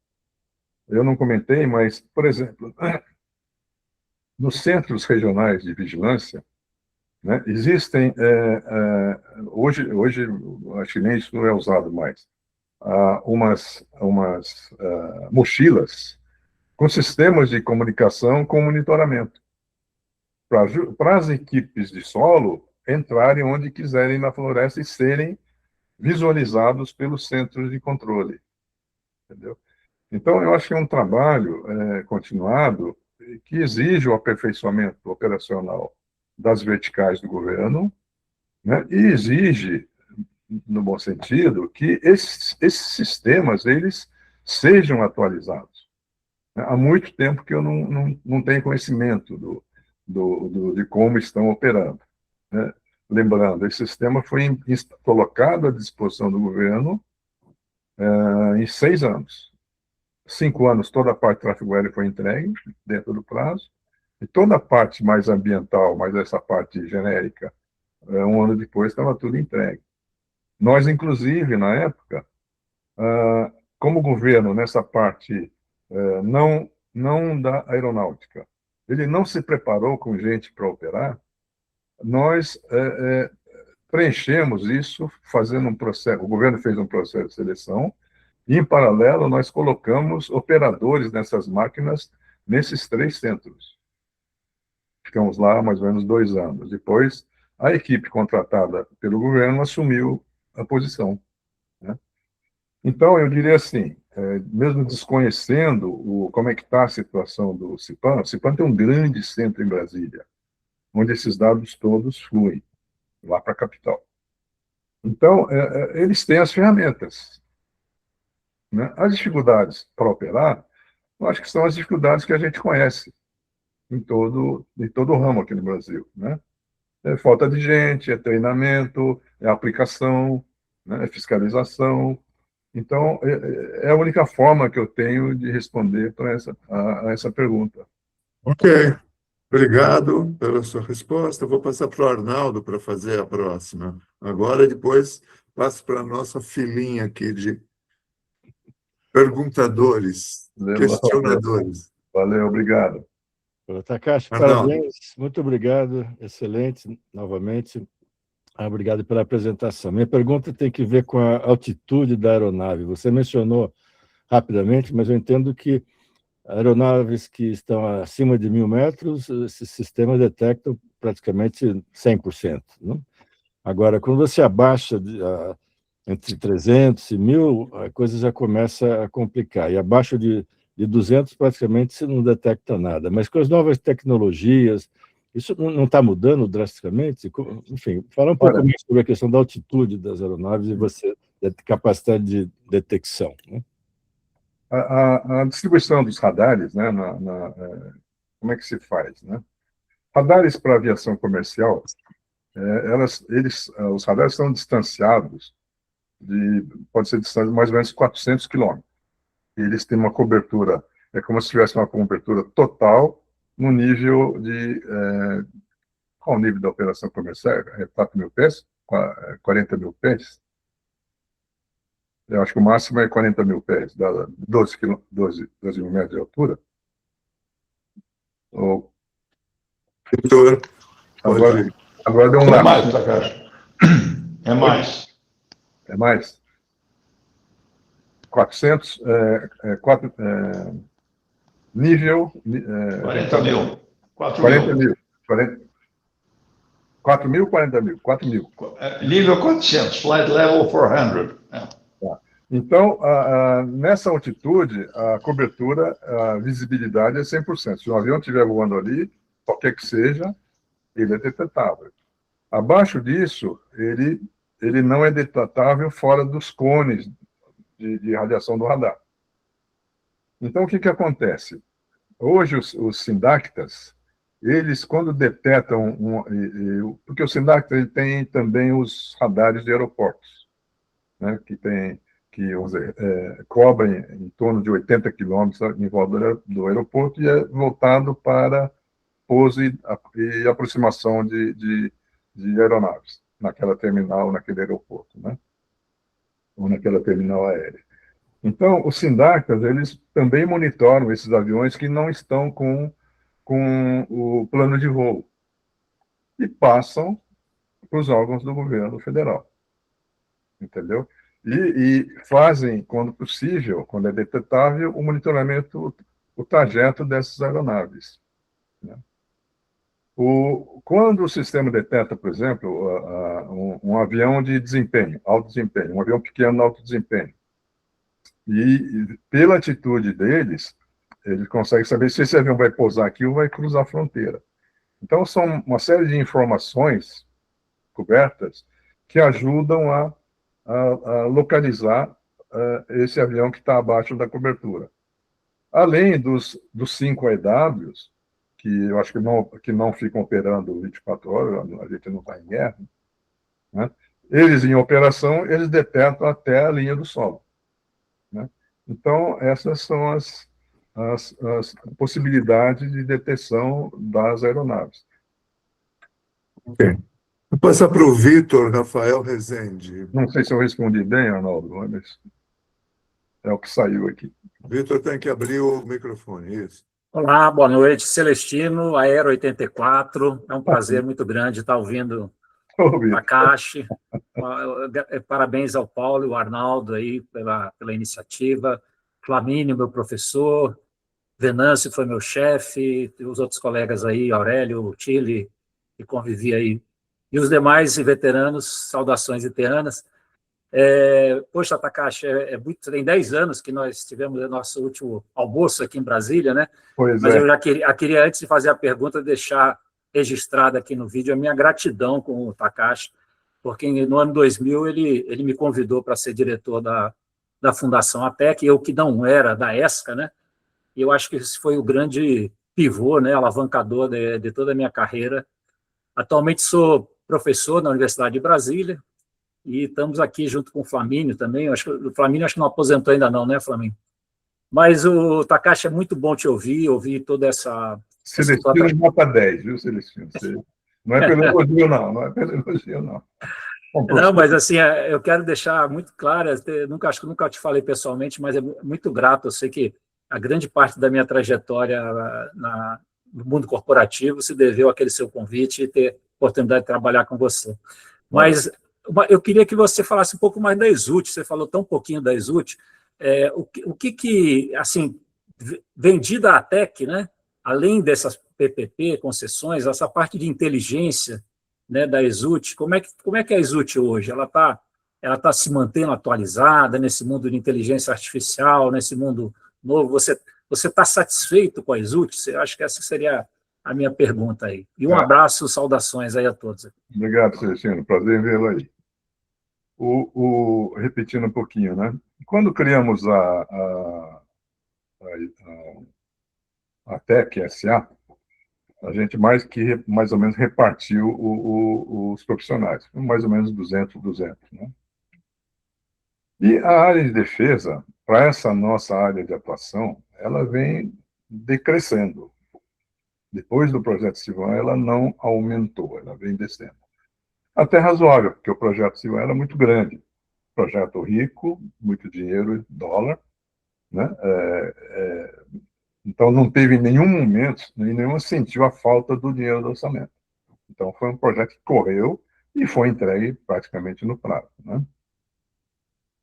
Eu não comentei, mas, por exemplo, nos centros regionais de vigilância, né, existem, hoje, acho que nem isso não é usado mais, umas mochilas com sistemas de comunicação com monitoramento, para as equipes de solo entrarem onde quiserem na floresta e serem visualizados pelos centros de controle, entendeu? Então, eu acho que é um trabalho continuado que exige o aperfeiçoamento operacional das verticais do governo, né, e exige, no bom sentido, que esses sistemas eles sejam atualizados. Há muito tempo que eu não tenho conhecimento de como estão operando, né? Lembrando, esse sistema foi colocado à disposição do governo em 6 anos. 5 anos, toda a parte de tráfego aéreo foi entregue dentro do prazo, e toda a parte mais ambiental, mais essa parte genérica, 1 ano depois estava tudo entregue. Nós, inclusive, na época, como governo, nessa parte não da aeronáutica, ele não se preparou com gente para operar, nós preenchemos isso fazendo um processo, o governo fez um processo de seleção, e, em paralelo, nós colocamos operadores nessas máquinas nesses 3 centros. Ficamos lá mais ou menos 2 anos. Depois, a equipe contratada pelo governo assumiu a posição, né? Então, eu diria assim, mesmo desconhecendo como é que está a situação do CIPAM, o CIPAM tem um grande centro em Brasília, onde esses dados todos fluem lá para a capital. Então, eles têm as ferramentas, né? As dificuldades para operar, eu acho que são as dificuldades que a gente conhece em todo o ramo aqui no Brasil, né? É falta de gente, é treinamento, é aplicação, né? É fiscalização. Então, é a única forma que eu tenho de responder para essa pergunta. Ok, obrigado pela sua resposta. Vou passar para o Arnaldo para fazer a próxima. Agora, depois, passo para a nossa filinha aqui de perguntadores, questionadores. Valeu, obrigado. Takashi, parabéns, muito obrigado, excelente, novamente. Obrigado pela apresentação. Minha pergunta tem que ver com a altitude da aeronave. Você mencionou rapidamente, mas eu entendo que aeronaves que estão acima de 1.000 metros, esse sistema detecta praticamente 100%. Né? Agora, quando você abaixa entre 300 e 1.000, a coisa já começa a complicar. E abaixo de 200, praticamente, você não detecta nada. Mas com as novas tecnologias, isso não está mudando drasticamente? Enfim, fala um pouco mais sobre a questão da altitude das aeronaves e da capacidade de detecção. Né? A distribuição dos radares, né, como é que se faz, né? Radares para aviação comercial, os radares são distanciados pode ser distante de mais ou menos 400 quilômetros. E eles têm uma cobertura, é como se tivesse uma cobertura total no nível qual o nível da operação comercial? 4.000 pés? 40.000 pés? Eu acho que o máximo é 40.000 pés, 12 mil metros de altura. O- Vitor, pode Agora, ir. agora deu um É lapso. mais, Takashi. É mais. É mais? 400, nível... 40 mil. 4 40 mil. mil. 4 mil, 40 mil? 4 mil. Nível 400, flight level 400. Tá. Então, nessa altitude, a cobertura, a visibilidade é 100%. Se o avião estiver voando ali, qualquer que seja, ele é detectável. Abaixo disso, ele não é detectável fora dos cones de radiação do radar. Então, o que acontece? Hoje, os sindactas, eles, quando detectam... porque o sindacta ele tem também os radares de aeroportos, né, vamos dizer, cobrem em torno de 80 quilômetros em volta do aeroporto e é voltado para pouso e aproximação de aeronaves naquela terminal, naquele aeroporto, né, ou naquela terminal aérea. Então, os sindactas, eles também monitoram esses aviões que não estão com o plano de voo e passam para os órgãos do governo federal, entendeu? E fazem, quando possível, quando é detectável, o monitoramento, o trajeto dessas aeronaves, né? Quando o sistema detecta, por exemplo, um avião de desempenho, alto desempenho, um avião pequeno, alto desempenho, e pela atitude deles, ele consegue saber se esse avião vai pousar aqui ou vai cruzar a fronteira. Então, são uma série de informações cobertas que ajudam a localizar esse avião que está abaixo da cobertura. Além dos 5 EWs, que eu acho que não ficam operando 24 horas, a gente não está em guerra, né? Eles, em operação, eles detectam até a linha do solo, né? Então, essas são as possibilidades de detecção das aeronaves. Ok. Vou passar para o Vitor Rafael Rezende. Não sei se eu respondi bem, Arnaldo, mas é o que saiu aqui. Vitor tem que abrir o microfone, isso. Olá, boa noite, Celestino, Aero 84. É um prazer muito grande estar ouvindo o Takashi. Parabéns ao Paulo e ao Arnaldo aí pela iniciativa. Flamínio, meu professor. Venâncio foi meu chefe. E os outros colegas aí, Aurélio, Chile, que convivi aí. E os demais veteranos, saudações eternas. Poxa, Takashi, tem 10 anos que nós tivemos o nosso último almoço aqui em Brasília, né? Pois Mas é. eu já queria, antes de fazer a pergunta, deixar registrada aqui no vídeo a minha gratidão com o Takashi, porque no ano 2000 ele me convidou para ser diretor da Fundação ATEC, eu que não era da ESCA, né? E eu acho que esse foi o grande pivô, né, alavancador de toda a minha carreira. Atualmente sou professor na Universidade de Brasília, e estamos aqui junto com o Flamínio também. O Flamínio acho que não aposentou ainda não, né, Flamínio? Mas o Takashi, é muito bom te ouvir toda essa... Celestino nota 10, viu, Celestino? Não é pelo elogio, não. Não é pelo elogio, não. Bom, não, mas assim, eu quero deixar muito claro, acho que nunca te falei pessoalmente, mas é muito grato. Eu sei que a grande parte da minha trajetória no mundo corporativo se deveu àquele seu convite e ter oportunidade de trabalhar com você. Mas eu queria que você falasse um pouco mais da Exult. Você falou tão pouquinho da Exult. O que, assim, vendida a ATEC, né? Além dessas PPP, concessões, essa parte de inteligência, né, da Exult, como é que é a Exult hoje? Ela tá se mantendo atualizada nesse mundo de inteligência artificial, nesse mundo novo? Você está satisfeito com a Exult? Você acha que essa seria a minha pergunta aí. E um abraço, saudações aí a todos. Obrigado, Celestino. Prazer em vê-lo aí. Repetindo um pouquinho, né? Quando criamos a TEC SA, a gente mais ou menos repartiu os profissionais, mais ou menos 200, né? E a área de defesa, para essa nossa área de atuação, ela vem decrescendo. Depois do projeto Sivan, ela não aumentou, ela vem descendo. Até razoável, porque o projeto Sivan era muito grande. Projeto rico, muito dinheiro, dólar, né? Então, não teve em nenhum momento, em nenhum sentiu a falta do dinheiro do orçamento. Então, foi um projeto que correu e foi entregue praticamente no prazo, né?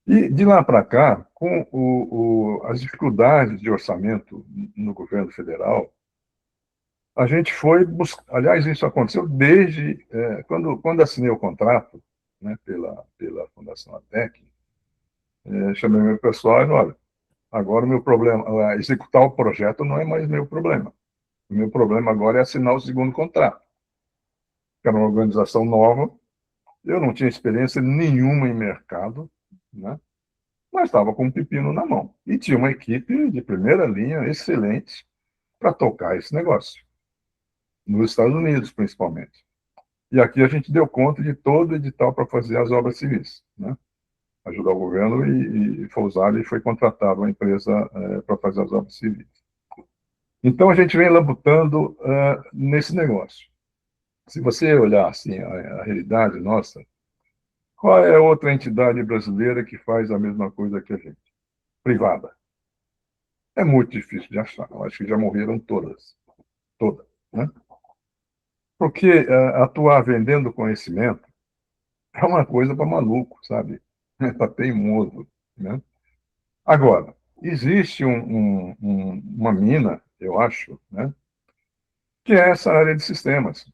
E, de lá para cá, com as dificuldades de orçamento no governo federal, a gente foi buscar. Aliás, isso aconteceu desde quando assinei o contrato, né, pela Fundação ATEC, chamei meu pessoal e falei: olha, agora o meu problema, executar o projeto não é mais meu problema. O meu problema agora é assinar o segundo contrato, que era uma organização nova. Eu não tinha experiência nenhuma em mercado, né? Mas estava com um pepino na mão. E tinha uma equipe de primeira linha, excelente, para tocar esse negócio, nos Estados Unidos, principalmente. E aqui a gente deu conta de todo o edital para fazer as obras civis, né? Ajudar o governo e foi usado e foi contratado uma empresa para fazer as obras civis. Então a gente vem labutando nesse negócio. Se você olhar assim a realidade nossa, qual é a outra entidade brasileira que faz a mesma coisa que a gente? Privada. É muito difícil de achar. Eu acho que já morreram todas. Todas, né? Porque atuar vendendo conhecimento é uma coisa para maluco, sabe? Para teimoso, né? Agora, existe uma mina, eu acho, né, que é essa área de sistemas,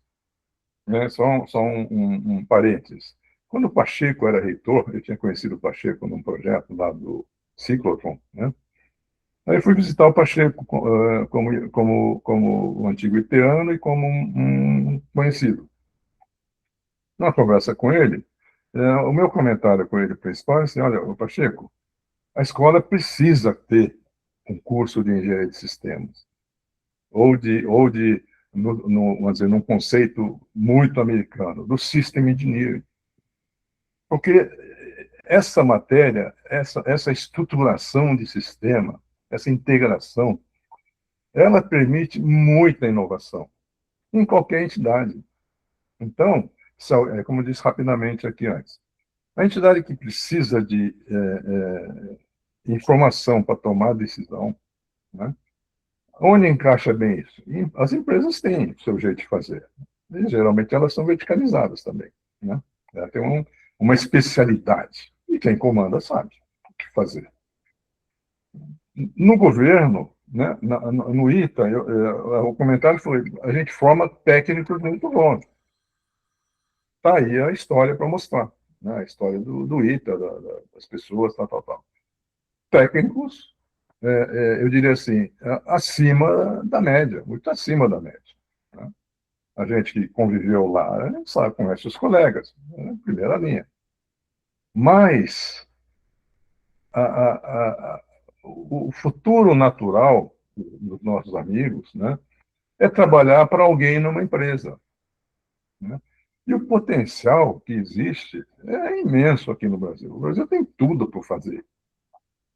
né? Só um parênteses. Quando o Pacheco era reitor, eu tinha conhecido o Pacheco num projeto lá do Ciclotron, né? Aí fui visitar o Pacheco como um antigo iteano e como um conhecido. Na conversa com ele, o meu comentário com ele principal é assim: olha, o Pacheco, a escola precisa ter um curso de engenharia de sistemas, vamos dizer, num conceito muito americano, do System Engineering. Porque essa matéria, essa estruturação de sistema, essa integração, ela permite muita inovação em qualquer entidade. Então, como eu disse rapidamente aqui antes, a entidade que precisa de informação para tomar decisão, né? Onde encaixa bem isso? As empresas têm o seu jeito de fazer. E, geralmente elas são verticalizadas também, né? Ela tem uma especialidade. E quem comanda sabe o que fazer. No governo, né, no ITA, o comentário foi: a gente forma técnicos muito bons. Está aí a história para mostrar, né? A história do ITA, das pessoas, tal. Técnicos, eu diria assim, acima da média, muito acima da média, né? A gente que conviveu lá, a gente sabe, conhece os colegas, né? Primeira linha. Mas o futuro natural dos nossos amigos, né, é trabalhar para alguém numa empresa, né? E o potencial que existe é imenso aqui no Brasil. O Brasil tem tudo por fazer.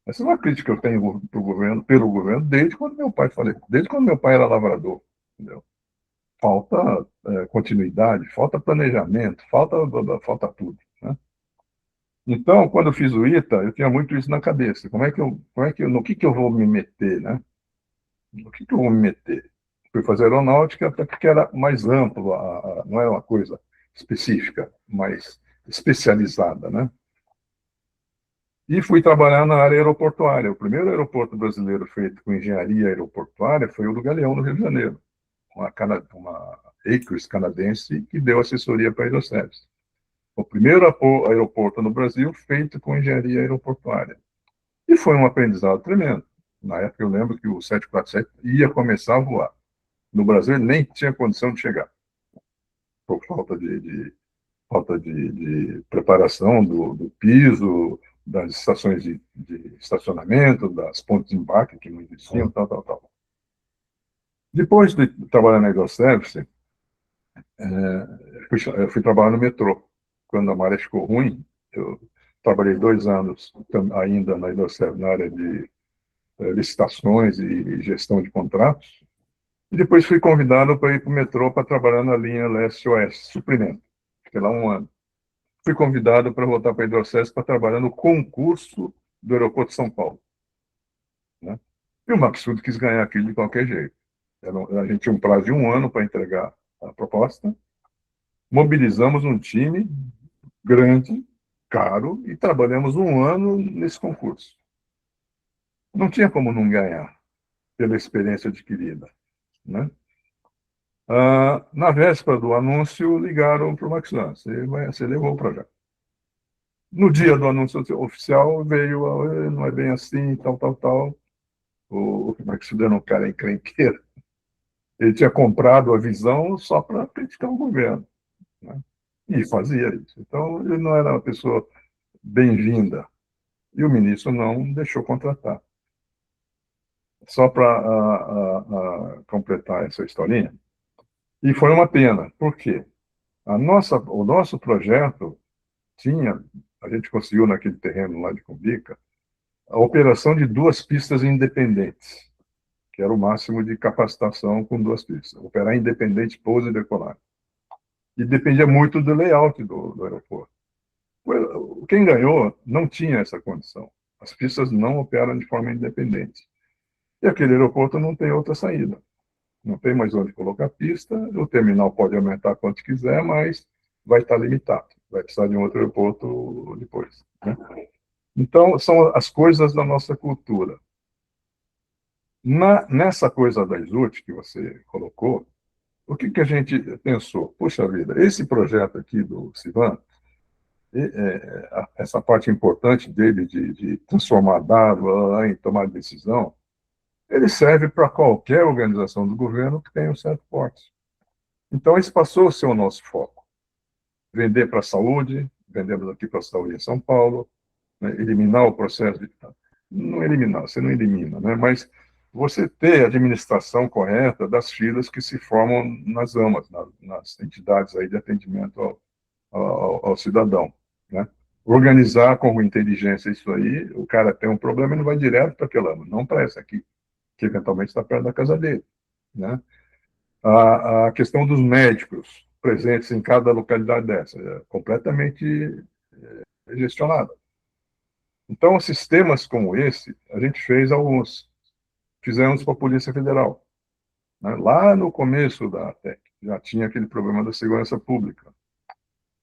Essa é uma crítica que eu tenho pelo governo, desde quando meu pai desde quando meu pai era lavrador, entendeu? Falta continuidade, falta planejamento, falta tudo, né? Então, quando eu fiz o ITA, eu tinha muito isso na cabeça. No que eu vou me meter, né? No que eu vou me meter? Fui fazer aeronáutica até porque era mais amplo, não era uma coisa específica, mais especializada, né? E fui trabalhar na área aeroportuária. O primeiro aeroporto brasileiro feito com engenharia aeroportuária foi o do Galeão, no Rio de Janeiro. Uma Acres canadense que deu assessoria para a Aerosservice. O primeiro aeroporto no Brasil feito com engenharia aeroportuária. E foi um aprendizado tremendo. Na época, eu lembro que o 747 ia começar a voar. No Brasil, ele nem tinha condição de chegar, por falta de preparação do piso, das estações de estacionamento, das pontes de embarque que não existiam, tal. Depois de trabalhar na Aeroservice, eu fui trabalhar no metrô. Quando a maré ficou ruim, eu trabalhei 2 anos ainda na Aeroservice, na área de licitações e gestão de contratos. E depois fui convidado para ir para o metrô para trabalhar na linha leste-oeste, suprimento. Fiquei lá 1 ano. Fui convidado para voltar para a Hidrocés para trabalhar no concurso do aeroporto de São Paulo, né? E o Maxud quis ganhar aquilo de qualquer jeito. A gente tinha um prazo de 1 ano para entregar a proposta, mobilizamos um time grande, caro, e trabalhamos 1 ano nesse concurso. Não tinha como não ganhar, pela experiência adquirida, né? Na véspera do anúncio, ligaram para o Maxan, você levou o projeto. No dia do anúncio oficial, veio, não é bem assim, tal, tal, tal. O Maxan era um cara encrenqueiro. Ele tinha comprado a visão só para criticar o governo, né? E fazia isso. Então, ele não era uma pessoa bem-vinda. E o ministro não deixou contratar. Só para completar essa historinha. E foi uma pena. Por quê? O nosso projeto a gente conseguiu naquele terreno lá de Cumbica, a operação de 2 pistas independentes, que era o máximo de capacitação com 2 pistas. Operar independente, pouso e decolagem. E dependia muito do layout do aeroporto. Quem ganhou não tinha essa condição. As pistas não operam de forma independente. E aquele aeroporto não tem outra saída. Não tem mais onde colocar pista, o terminal pode aumentar quanto quiser, mas vai estar limitado. Vai precisar de um outro aeroporto depois, né? Então, são as coisas da nossa cultura. Nessa coisa da SUT que você colocou, o que a gente pensou? Puxa vida, esse projeto aqui do Sivan, essa parte importante dele de transformar dados em tomar decisão, ele serve para qualquer organização do governo que tenha um certo porte. Então, esse passou a ser o nosso foco. Vender para a saúde, vendemos aqui para a saúde em São Paulo, né, eliminar o processo de... Não eliminar, você não elimina, né, mas você ter a administração correta das filas que se formam nas AMAs, nas entidades aí de atendimento ao cidadão, né? Organizar com inteligência isso aí, o cara tem um problema e não vai direto para aquela AMA, não para essa aqui, que eventualmente está perto da casa dele, né? A questão dos médicos presentes em cada localidade dessa, é completamente gestionada. Então, sistemas como esse, a gente fez alguns. Fizemos para a Polícia Federal, né? Lá no começo da TEC, já tinha aquele problema da segurança pública.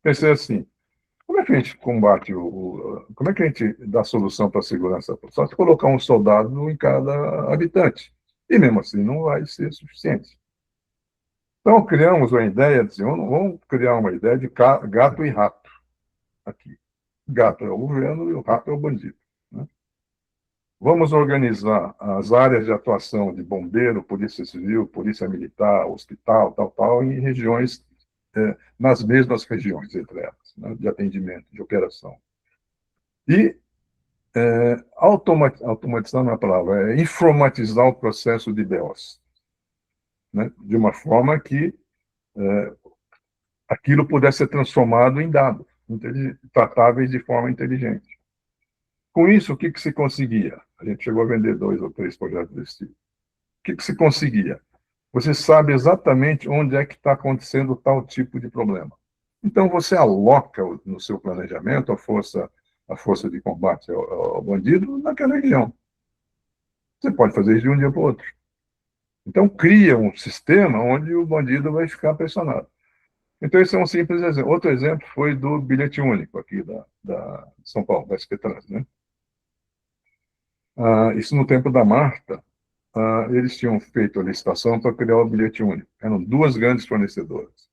Pensei assim, como é que a gente combate como é que a gente dá solução para a segurança pública? Só se colocar um soldado em cada habitante. E mesmo assim não vai ser suficiente. Então, criamos uma ideia, vamos criar uma ideia de gato e rato aqui. Gato é o governo e o rato é o bandido, né? Vamos organizar as áreas de atuação de bombeiro, polícia civil, polícia militar, hospital, tal, em regiões, nas mesmas regiões entre elas, né, de atendimento, de operação. E automatizar não é a palavra, é informatizar o processo de BOs, né, de uma forma que aquilo pudesse ser transformado em dados, tratáveis de forma inteligente. Com isso, o que se conseguia? A gente chegou a vender 2 ou 3 projetos desse tipo. O que se conseguia? Você sabe exatamente onde é que está acontecendo tal tipo de problema. Então, você aloca no seu planejamento a força de combate ao bandido naquela região. Você pode fazer isso de um dia para o outro. Então, cria um sistema onde o bandido vai ficar pressionado. Então, esse é um simples exemplo. Outro exemplo foi do bilhete único aqui da São Paulo, da SP Trans, né? Isso no tempo da Marta, eles tinham feito a licitação para criar o bilhete único. Eram 2 grandes fornecedoras.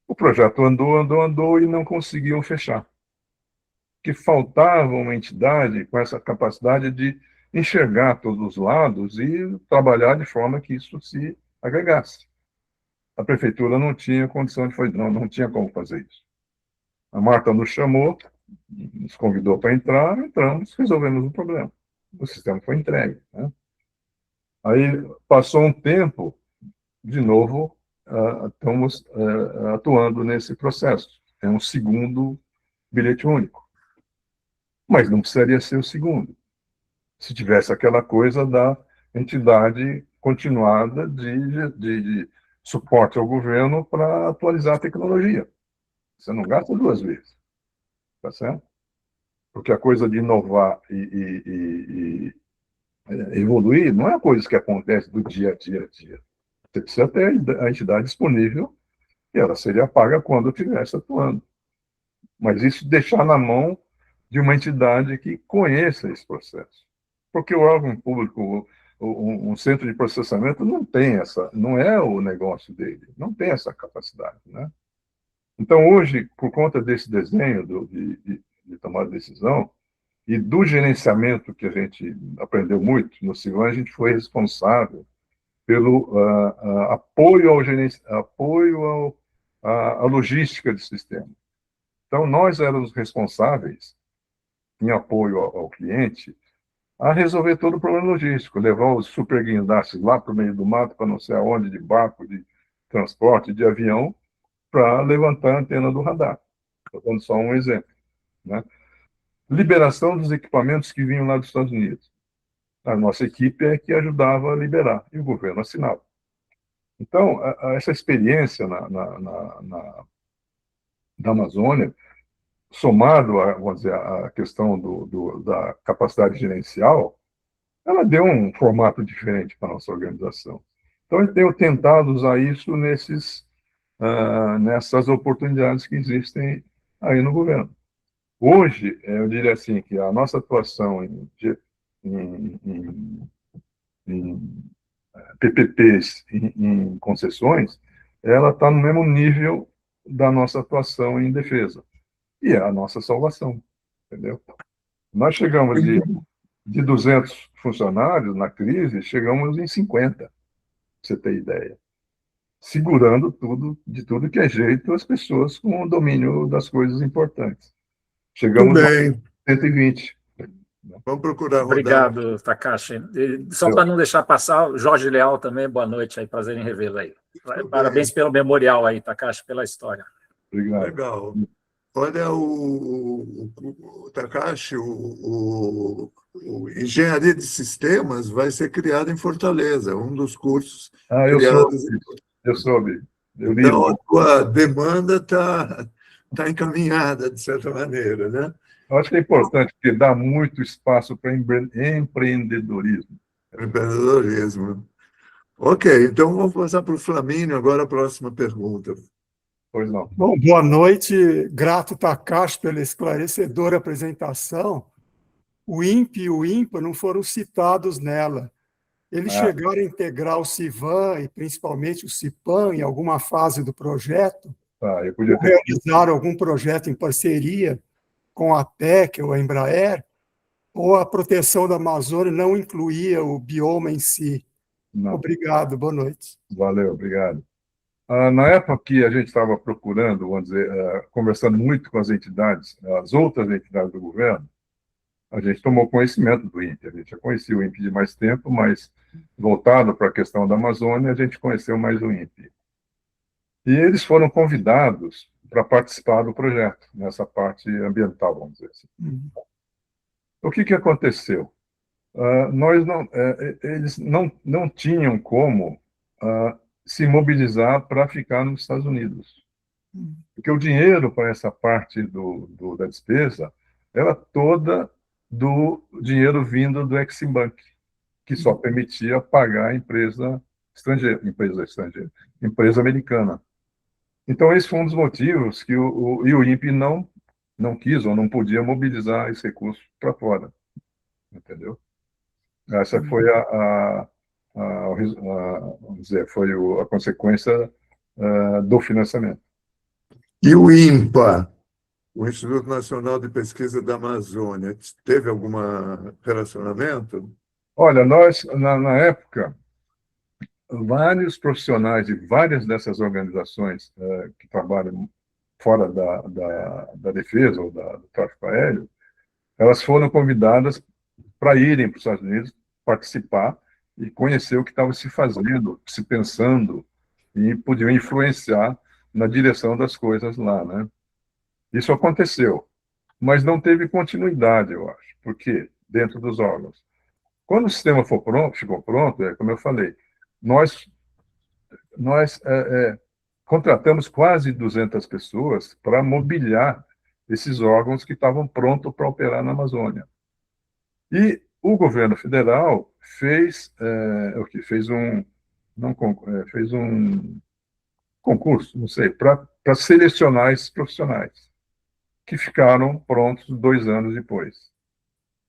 O projeto andou e não conseguiam fechar. Que faltava uma entidade com essa capacidade de enxergar todos os lados e trabalhar de forma que isso se agregasse. A prefeitura não tinha condição de fazer, não tinha como fazer isso. A Marta nos chamou, nos convidou para entrar, entramos, resolvemos o problema. O sistema foi entregue, né? Aí passou um tempo, de novo, estamos atuando nesse processo. É um segundo bilhete único. Mas não precisaria ser o segundo. Se tivesse aquela coisa da entidade continuada de suporte ao governo para atualizar a tecnologia. Você não gasta 2 vezes. Tá certo? Porque a coisa de inovar e evoluir, não é coisa que acontece do dia a dia. Você precisa ter a entidade disponível e ela seria paga quando estivesse atuando. Mas isso deixar na mão de uma entidade que conheça esse processo. Porque o órgão público, um centro de processamento, não é o negócio dele, não tem essa capacidade, né? Então, hoje, por conta desse desenho de tomar decisão e do gerenciamento que a gente aprendeu muito, no Civan a gente foi responsável pelo apoio à logística do sistema. Então, nós éramos responsáveis, em apoio ao cliente, a resolver todo o problema logístico, levar os super guindastes lá para o meio do mato, para não sei aonde, de barco, de transporte, de avião, para levantar a antena do radar. Estou dando só um exemplo, né? Liberação dos equipamentos que vinham lá dos Estados Unidos. A nossa equipe é que ajudava a liberar, e o governo assinava. Então, essa experiência da Amazônia, somado vamos dizer, a questão da capacidade gerencial, ela deu um formato diferente para a nossa organização. Então, eu tenho tentado usar isso nessas oportunidades que existem aí no governo. Hoje, eu diria assim, que a nossa atuação em PPPs, em concessões, ela está no mesmo nível da nossa atuação em defesa. E é a nossa salvação, entendeu? Nós chegamos de 200 funcionários na crise, chegamos em 50, para você ter ideia. Segurando de tudo que é jeito as pessoas com o domínio das coisas importantes. Chegamos a 120. Vamos procurar rodar. Obrigado, Takashi. Só para não deixar passar, o Jorge Leal também, boa noite, aí, prazer em revê-lo aí. Parabéns pelo memorial aí, Takashi, pela história. Obrigado. Legal. Olha, o Takashi, o Engenharia de Sistemas vai ser criado em Fortaleza, um dos cursos criados. Eu soube. Então, a tua demanda está encaminhada, de certa maneira, né? Eu acho que é importante, porque dá muito espaço para empreendedorismo. Empreendedorismo. Ok, então vamos passar para o Flamínio agora a próxima pergunta. Pois não. Bom, boa noite, grato Takashi pela esclarecedora apresentação. O INPE e o INPA não foram citados nela. Eles chegaram a integrar o Civan e principalmente o Cipan em alguma fase do projeto? Eu podia ter... Realizaram algum projeto em parceria com a PEC ou a Embraer? Ou a proteção da Amazônia não incluía o bioma em si? Não. Obrigado, boa noite. Valeu, obrigado. Na época que a gente estava procurando, vamos dizer, conversando muito com as entidades, as outras entidades do governo, a gente tomou conhecimento do INPE. A gente já conhecia o INPE de mais tempo, mas voltado para a questão da Amazônia, a gente conheceu mais o INPE. E eles foram convidados para participar do projeto, nessa parte ambiental, vamos dizer assim. O que aconteceu? Eles não tinham como se mobilizar para ficar nos Estados Unidos. Porque o dinheiro para essa parte da despesa era toda do dinheiro vindo do Exim Bank, que só permitia pagar a empresa americana. Então, esse foi um dos motivos que o INPE não quis ou não podia mobilizar esse recurso para fora. Entendeu? Essa foi vamos dizer, foi a consequência do financiamento. E o INPA, o Instituto Nacional de Pesquisa da Amazônia, teve algum relacionamento? Olha, nós, na época, vários profissionais de várias dessas organizações que trabalham fora da defesa ou do tráfico aéreo, elas foram convidadas para irem para os Estados Unidos, participar e conhecer o que estava se fazendo, se pensando, e podiam influenciar na direção das coisas lá, né? Isso aconteceu, mas não teve continuidade, eu acho, porque dentro dos órgãos. Quando o sistema ficou pronto, como eu falei, nós contratamos quase 200 pessoas para mobiliar esses órgãos que estavam prontos para operar na Amazônia. E o governo federal fez o que fez fez um concurso, não sei, para selecionar esses profissionais que ficaram prontos 2 anos depois.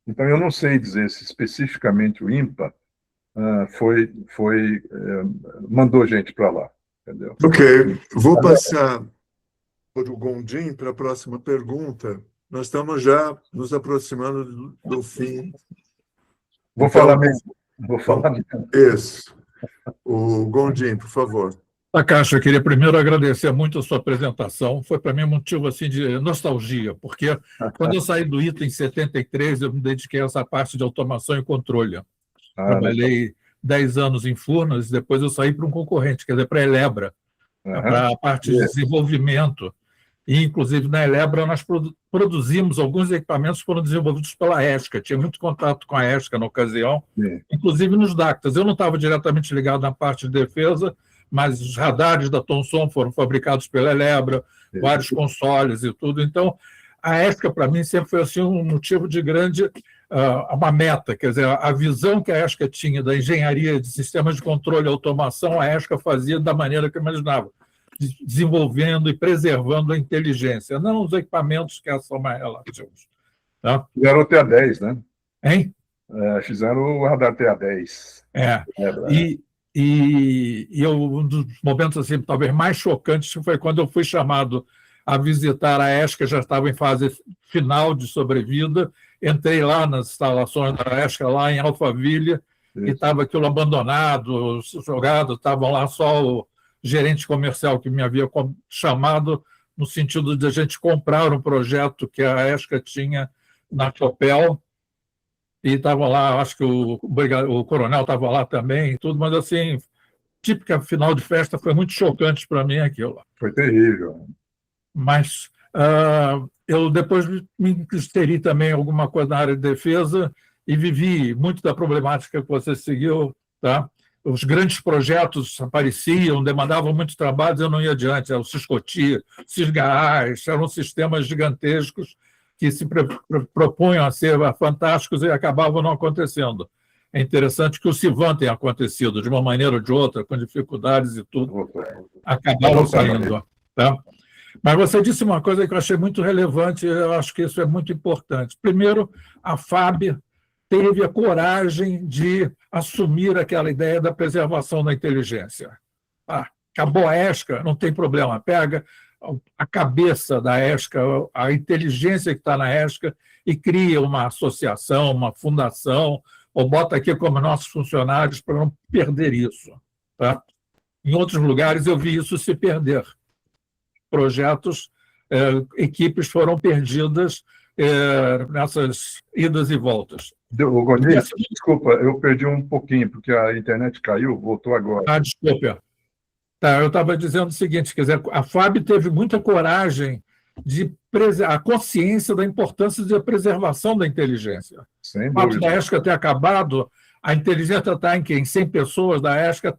Então, eu não sei dizer se especificamente o INPA mandou gente para lá, entendeu? Ok, vou passar para o Gondim para a próxima pergunta. Nós estamos já nos aproximando do fim. Vou Então, falar mesmo. Vou falar mesmo. Isso. O Gondim, por favor. Takashi, eu queria primeiro agradecer muito a sua apresentação. Foi para mim um motivo assim, de nostalgia, porque quando eu saí do ITA em 73, eu me dediquei a essa parte de automação e controle. Trabalhei 10 anos em Furnas, depois eu saí para um concorrente, quer dizer, para a Elebra, para a parte de desenvolvimento. E, inclusive, na Elebra, nós produzimos alguns equipamentos que foram desenvolvidos pela ESCA. Tinha muito contato com a ESCA na ocasião, inclusive nos DACTAs. Eu não estava diretamente ligado na parte de defesa, mas os radares da Thomson foram fabricados pela Elebra, vários consoles e tudo. Então, a ESCA, para mim, sempre foi assim, um motivo de grande... uma meta, quer dizer, a visão que a ESCA tinha da engenharia de sistemas de controle e automação, a ESCA fazia da maneira que eu imaginava, desenvolvendo e preservando a inteligência, não os equipamentos que são mais relativos. Tá? Fizeram o TA-10, né? Hein? Fizeram o radar TA-10. Um dos momentos assim, talvez mais chocantes foi quando eu fui chamado a visitar a ESCA, já estava em fase final de sobrevida, entrei lá nas instalações da ESCA, lá em Alphaville, e estava aquilo abandonado, jogado, estavam lá só o gerente comercial que me havia chamado no sentido de a gente comprar um projeto que a ESCA tinha na Copel, e estavam lá, acho que o coronel estava lá também, e tudo, mas assim, típica final de festa, foi muito chocante para mim aquilo. Foi terrível. Mas eu depois me inseri também em alguma coisa na área de defesa e vivi muito da problemática que você seguiu, tá? Os grandes projetos apareciam, demandavam muito trabalho, eu não ia adiante. Era o Ciscoti, Cisgaás, eram sistemas gigantescos que se propunham a ser fantásticos e acabavam não acontecendo. É interessante que o Civan tenha acontecido, de uma maneira ou de outra, com dificuldades e tudo, acabaram saindo. Tá? Mas você disse uma coisa que eu achei muito relevante, eu acho que isso é muito importante. Primeiro, a FAB teve a coragem de assumir aquela ideia da preservação da inteligência. Acabou a ESCA, não tem problema, pega a cabeça da ESCA, a inteligência que está na ESCA, e cria uma associação, uma fundação, ou bota aqui como nossos funcionários para não perder isso. Tá? Em outros lugares eu vi isso se perder. Projetos, equipes foram perdidas nessas idas e voltas. Gondim, desculpa, eu perdi um pouquinho, porque a internet caiu, voltou agora. Desculpa. Tá, eu estava dizendo o seguinte, quer dizer, a FAB teve muita coragem de a consciência da importância da preservação da inteligência. Sem o fato dúvida. da ESCA ter acabado, a inteligência está em 100 pessoas da ESCA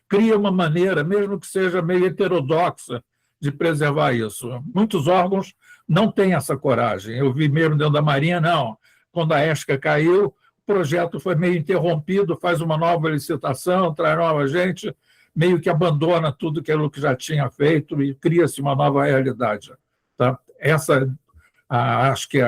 cria uma maneira, mesmo que seja meio heterodoxa, de preservar isso. Muitos órgãos não têm essa coragem. Eu vi mesmo dentro da Marinha, não. Quando a ESCA caiu, o projeto foi meio interrompido, faz uma nova licitação, traz nova gente, meio que abandona tudo aquilo que já tinha feito e cria-se uma nova realidade. Tá? Acho que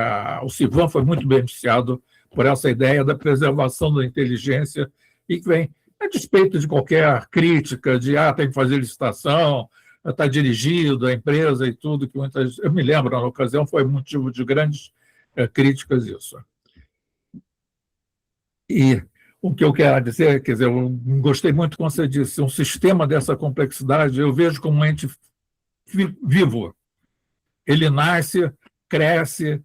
o Civan foi muito beneficiado por essa ideia da preservação da inteligência e que vem a despeito de qualquer crítica de tem que fazer licitação, está dirigido a empresa e tudo, que muitas... Eu me lembro, na ocasião, foi motivo de grandes críticas isso. E o que eu quero dizer, quer dizer, eu gostei muito quando você disse, um sistema dessa complexidade, eu vejo como um ente vivo. Ele nasce, cresce,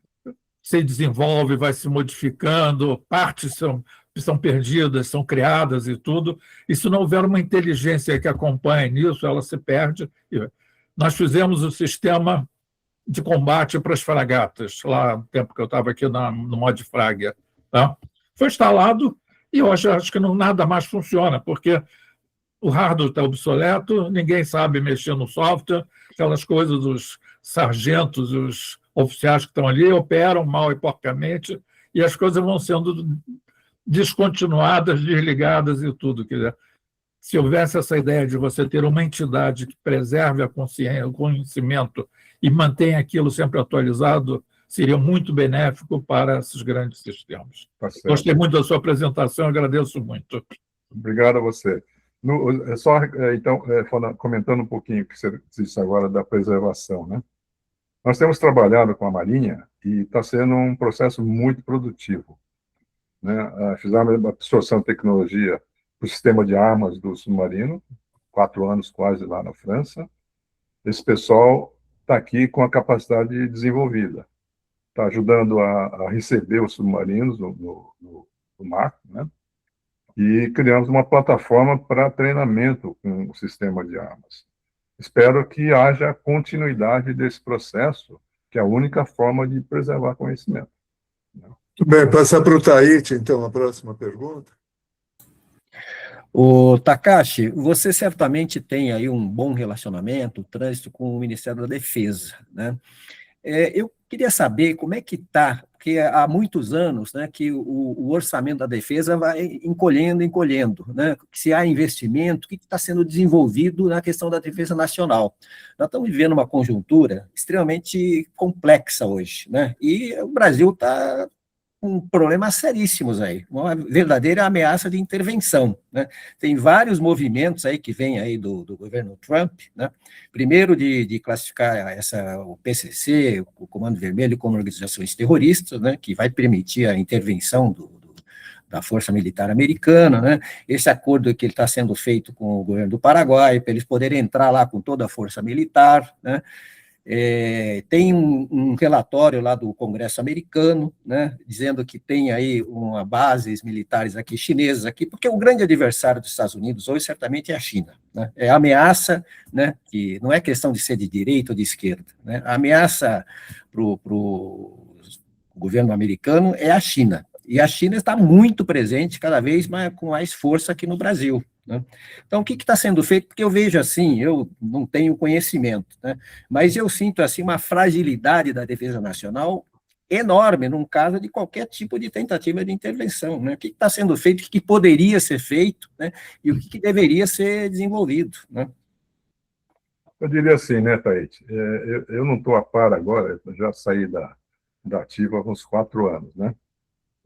se desenvolve, vai se modificando, partes são perdidas, são criadas e tudo, e se não houver uma inteligência que acompanhe nisso, ela se perde. Nós fizemos o sistema de combate para as fragatas, lá no tempo que eu estava aqui no Modfrag. Tá? Foi instalado e hoje acho que nada mais funciona, porque o hardware está obsoleto, ninguém sabe mexer no software, aquelas coisas dos sargentos, os oficiais que estão ali operam mal e porcamente, e as coisas vão sendo descontinuadas, desligadas e tudo. Quer dizer, se houvesse essa ideia de você ter uma entidade que preserve a consciência, o conhecimento e mantenha aquilo sempre atualizado, seria muito benéfico para esses grandes sistemas. Tá certo. Gostei muito da sua apresentação, agradeço muito. Obrigado a você. Só, então, comentando um pouquinho o que você disse agora da preservação, né? Nós temos trabalhado com a Marinha e está sendo um processo muito produtivo, né? Fizemos a absorção de tecnologia para o sistema de armas do submarino, 4 anos quase lá na França. Esse pessoal está aqui com a capacidade desenvolvida, está ajudando a receber os submarinos no mar, né? E criamos uma plataforma para treinamento com o sistema de armas. Espero que haja continuidade desse processo, que é a única forma de preservar conhecimento. Muito bem, passar para o Taíte, então, a próxima pergunta. O Takashi, você certamente tem aí um bom relacionamento, trânsito com o Ministério da Defesa, né? Eu queria saber como é que está, porque há muitos anos, né, que o orçamento da defesa vai encolhendo, né? Se há investimento, o que está sendo desenvolvido na questão da defesa nacional. Nós estamos vivendo uma conjuntura extremamente complexa hoje, né? E o Brasil está com problemas seríssimos aí, uma verdadeira ameaça de intervenção, né? Tem vários movimentos aí que vêm aí do governo Trump, né? Primeiro de classificar o PCC, o Comando Vermelho, como organizações terroristas, né? Que vai permitir a intervenção da Força Militar Americana, né? Esse acordo que está sendo feito com o governo do Paraguai, para eles poderem entrar lá com toda a força militar, né? Tem um relatório lá do Congresso americano, né, dizendo que tem aí bases militares aqui, chinesas aqui, porque o grande adversário dos Estados Unidos hoje certamente é a China, né? É a ameaça, né, que não é questão de ser de direita ou de esquerda, né? A ameaça para o governo americano é a China, e a China está muito presente, cada vez mais, com mais força aqui no Brasil, né? Então, o que está sendo feito? Porque eu vejo assim, eu não tenho conhecimento, né? Mas eu sinto assim uma fragilidade da defesa nacional enorme num caso de qualquer tipo de tentativa de intervenção, né? O que está sendo feito, o que poderia ser feito, né? E o que deveria ser desenvolvido, né? Eu diria assim, né, Taíte? Eu não estou a par agora, eu já saí da ativa há uns 4 anos, né?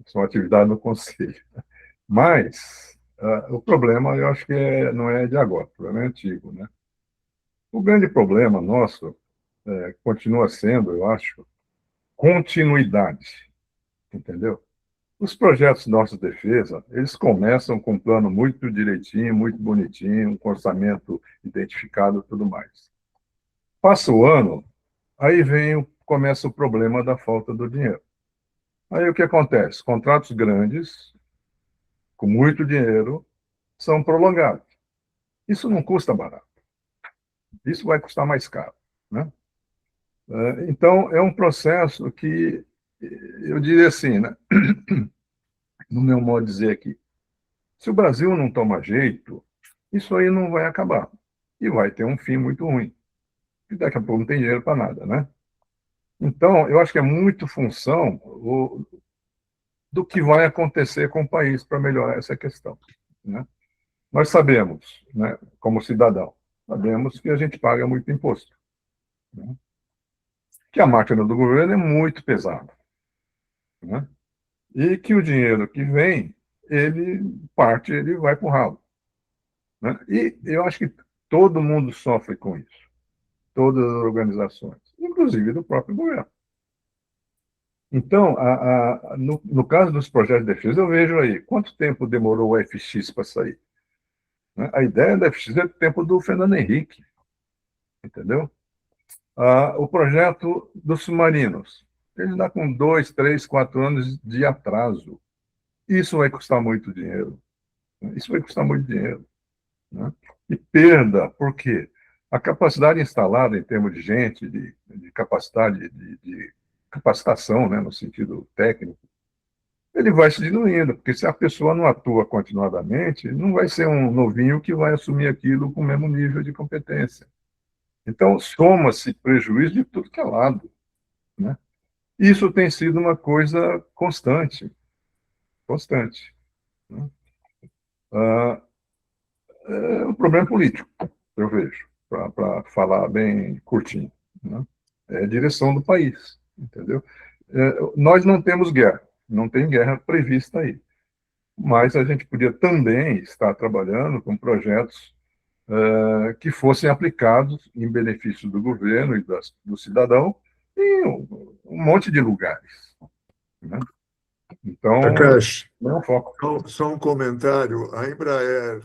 Sou atividade no Conselho. Mas o problema, eu acho que não é de agora, o problema é antigo, né? O grande problema nosso continua sendo, eu acho, continuidade, entendeu? Os projetos de nossa defesa, eles começam com um plano muito direitinho, muito bonitinho, com orçamento identificado e tudo mais. Passa o ano, aí começa o problema da falta do dinheiro. Aí o que acontece? Contratos grandes, com muito dinheiro, são prolongados. Isso não custa barato. Isso vai custar mais caro, né? Então, é um processo que, eu diria assim, né? No meu modo de dizer aqui, se o Brasil não toma jeito, isso aí não vai acabar. E vai ter um fim muito ruim. E daqui a pouco não tem dinheiro para nada, né? Então, eu acho que é muito função do que vai acontecer com o país para melhorar essa questão, né? Nós sabemos, né, como cidadão, sabemos que a gente paga muito imposto, né? Que a máquina do governo é muito pesada, né? E que o dinheiro que vem, ele vai para o ralo, né? E eu acho que todo mundo sofre com isso, todas as organizações, inclusive do próprio governo. Então, no caso dos projetos de defesa, eu vejo aí, quanto tempo demorou o FX para sair? Né? A ideia da FX é do tempo do Fernando Henrique, entendeu? O projeto dos submarinos, ele está com 2, 3, 4 anos de atraso. Isso vai custar muito dinheiro. Né? Isso vai custar muito dinheiro. Né? E perda, por quê? A capacidade instalada em termos de gente, de capacidade de capacitação, né, no sentido técnico, ele vai se diluindo, porque se a pessoa não atua continuadamente, não vai ser um novinho que vai assumir aquilo com o mesmo nível de competência. Então, soma-se prejuízo de tudo que é lado, né? Isso tem sido uma coisa constante, constante. Né? O problema é político, eu vejo, para falar bem curtinho. Né? É a direção do país, entendeu? Nós não temos guerra, não tem guerra prevista aí. Mas a gente podia também estar trabalhando com projetos que fossem aplicados em benefício do governo e do cidadão em um monte de lugares. Né? Então, Takashi, não é um foco. só um comentário. A Embraer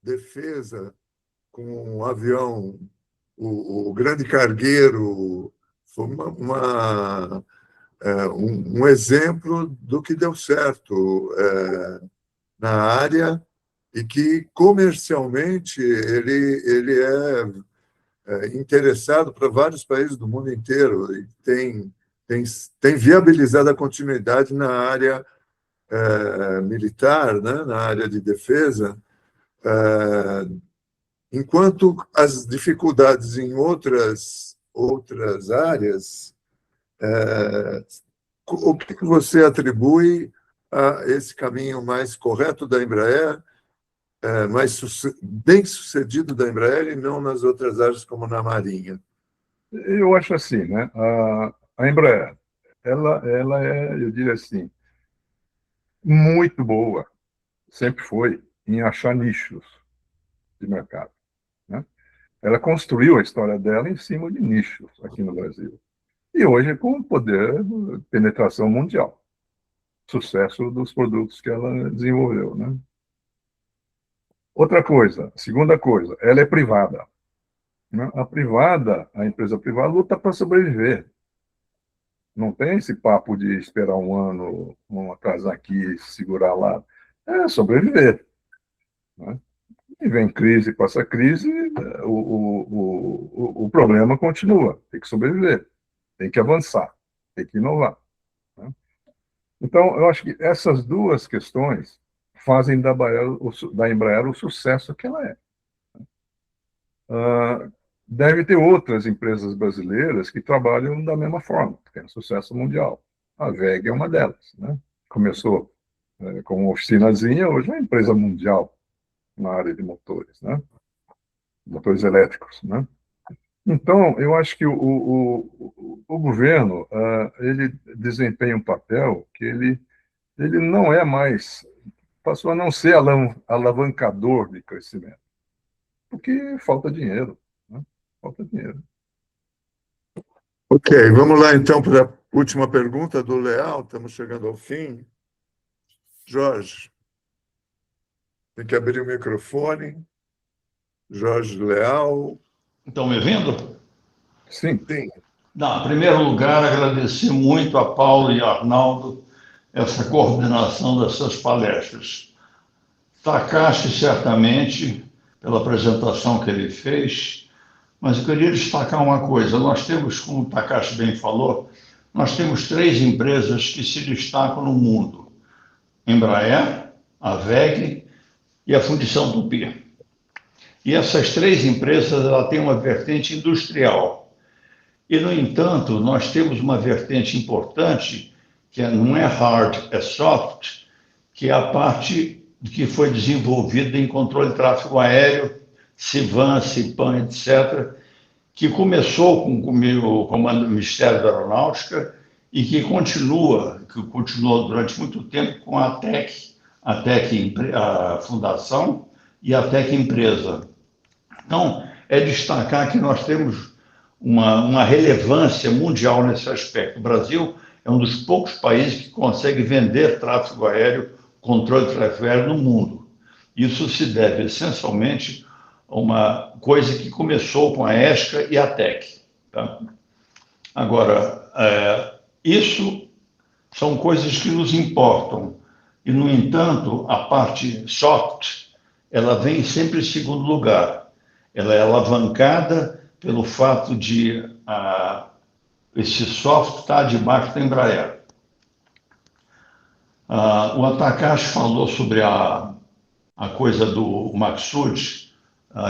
Defesa, com um avião, o grande cargueiro, foi um exemplo do que deu certo na área e que, comercialmente, ele é interessado para vários países do mundo inteiro e tem viabilizado a continuidade na área militar, né, na área de defesa, enquanto as dificuldades em outras áreas, o que você atribui a esse caminho mais correto da Embraer, mais bem sucedido da Embraer e não nas outras áreas como na Marinha? Eu acho assim, né? A Embraer, ela é, eu diria assim, muito boa, sempre foi, em achar nichos de mercado. Né? Ela construiu a história dela em cima de nichos aqui no Brasil. E hoje com poder de penetração mundial. Sucesso dos produtos que ela desenvolveu. Né? Outra coisa, segunda coisa, ela é privada. Né? A empresa privada luta para sobreviver. Não tem esse papo de esperar um ano, vamos atrasar aqui, segurar lá. É sobreviver. Né? E vem crise, passa crise, o problema continua. Tem que sobreviver, tem que avançar, tem que inovar. Né? Então, eu acho que essas duas questões fazem da Embraer o sucesso que ela é. Deve ter outras empresas brasileiras que trabalham da mesma forma, que tem sucesso mundial. A WEG é uma delas. Né? Começou como uma oficinazinha, hoje é uma empresa mundial na área de motores, né? Motores elétricos. Né? Então, eu acho que o governo ele desempenha um papel que ele não é mais, passou a não ser alavancador de crescimento, porque falta dinheiro. Né? Falta dinheiro. Ok, vamos lá então para a última pergunta do Leal, estamos chegando ao fim. Jorge, tem que abrir o microfone. Jorge Leal. Estão me ouvindo? Sim. Sim. Não, em primeiro lugar, agradecer muito a Paulo e a Arnaldo essa coordenação dessas palestras. Takashi, certamente, pela apresentação que ele fez, mas eu queria destacar uma coisa. Nós temos, como o Takashi bem falou, nós temos 3 empresas que se destacam no mundo. Embraer, a WEG e a Fundição Tupi. E essas 3 empresas ela têm uma vertente industrial. E, no entanto, nós temos uma vertente importante, que não é hard, é soft, que é a parte que foi desenvolvida em controle de tráfego aéreo, CIVAN, CIPAM, etc., que começou com o comando do Ministério da Aeronáutica e que continuou durante muito tempo com a TEC, a Fundação e a TEC Empresa. Então, é destacar que nós temos uma relevância mundial nesse aspecto. O Brasil é um dos poucos países que consegue vender tráfego aéreo, controle de tráfego aéreo no mundo. Isso se deve, essencialmente, a uma coisa que começou com a ESCA e a TEC. Tá? Agora, isso são coisas que nos importam. E, no entanto, a parte soft, ela vem sempre em segundo lugar. Ela é alavancada pelo fato de esse soft estar debaixo da Embraer. O Takashi falou sobre a coisa do Maksud.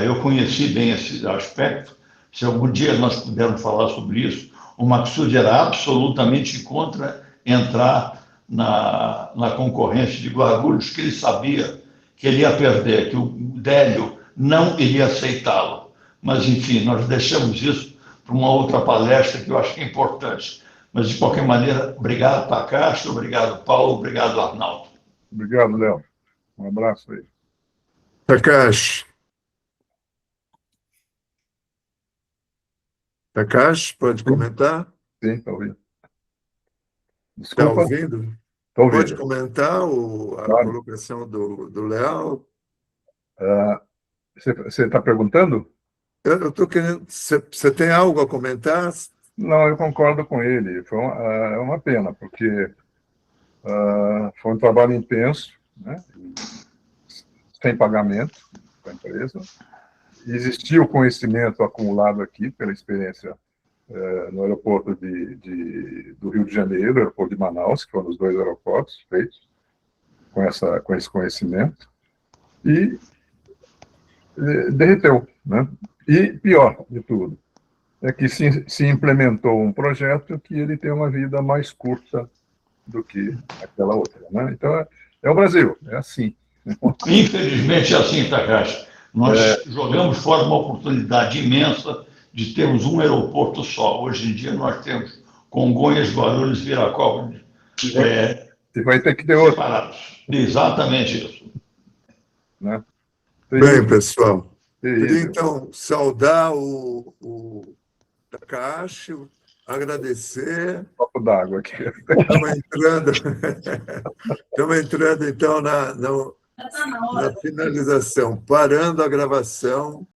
Eu conheci bem esse aspecto. Se algum dia nós pudermos falar sobre isso, o Maksud era absolutamente contra entrar na concorrência de Guarulhos, que ele sabia que ele ia perder, que o Délio não iria aceitá-lo. Mas, enfim, nós deixamos isso para uma outra palestra que eu acho que é importante. Mas, de qualquer maneira, obrigado, Takashi, obrigado, Paulo, obrigado, Arnaldo. Obrigado, Léo. Um abraço aí. Takashi. Takashi, pode comentar? Sim, está ouvindo. Está Desculpa. ouvindo? Estou Pode ouvindo. comentar a Claro. colocação do Léo? Você está perguntando? Eu estou querendo. Você tem algo a comentar? Não, eu concordo com ele. Foi uma pena, porque foi um trabalho intenso, né? Sem pagamento para a empresa. Existia o conhecimento acumulado aqui pela experiência no aeroporto do Rio de Janeiro, aeroporto de Manaus, que foram os 2 aeroportos feitos com esse conhecimento, e derreteu, né? E pior de tudo é que se implementou um projeto que ele tem uma vida mais curta do que aquela outra, né? Então é o Brasil, é assim. Infelizmente é assim, Takashi. Nós jogamos fora uma oportunidade imensa de termos um aeroporto só. Hoje em dia nós temos Congonhas, Guarulhos, Viracopos E vai ter que ter outro. separados. Exatamente isso. Né? Bem, pessoal, queria Isso. então saudar o Takashi, agradecer. Copo d'água aqui. Estamos entrando então na finalização, parando a gravação.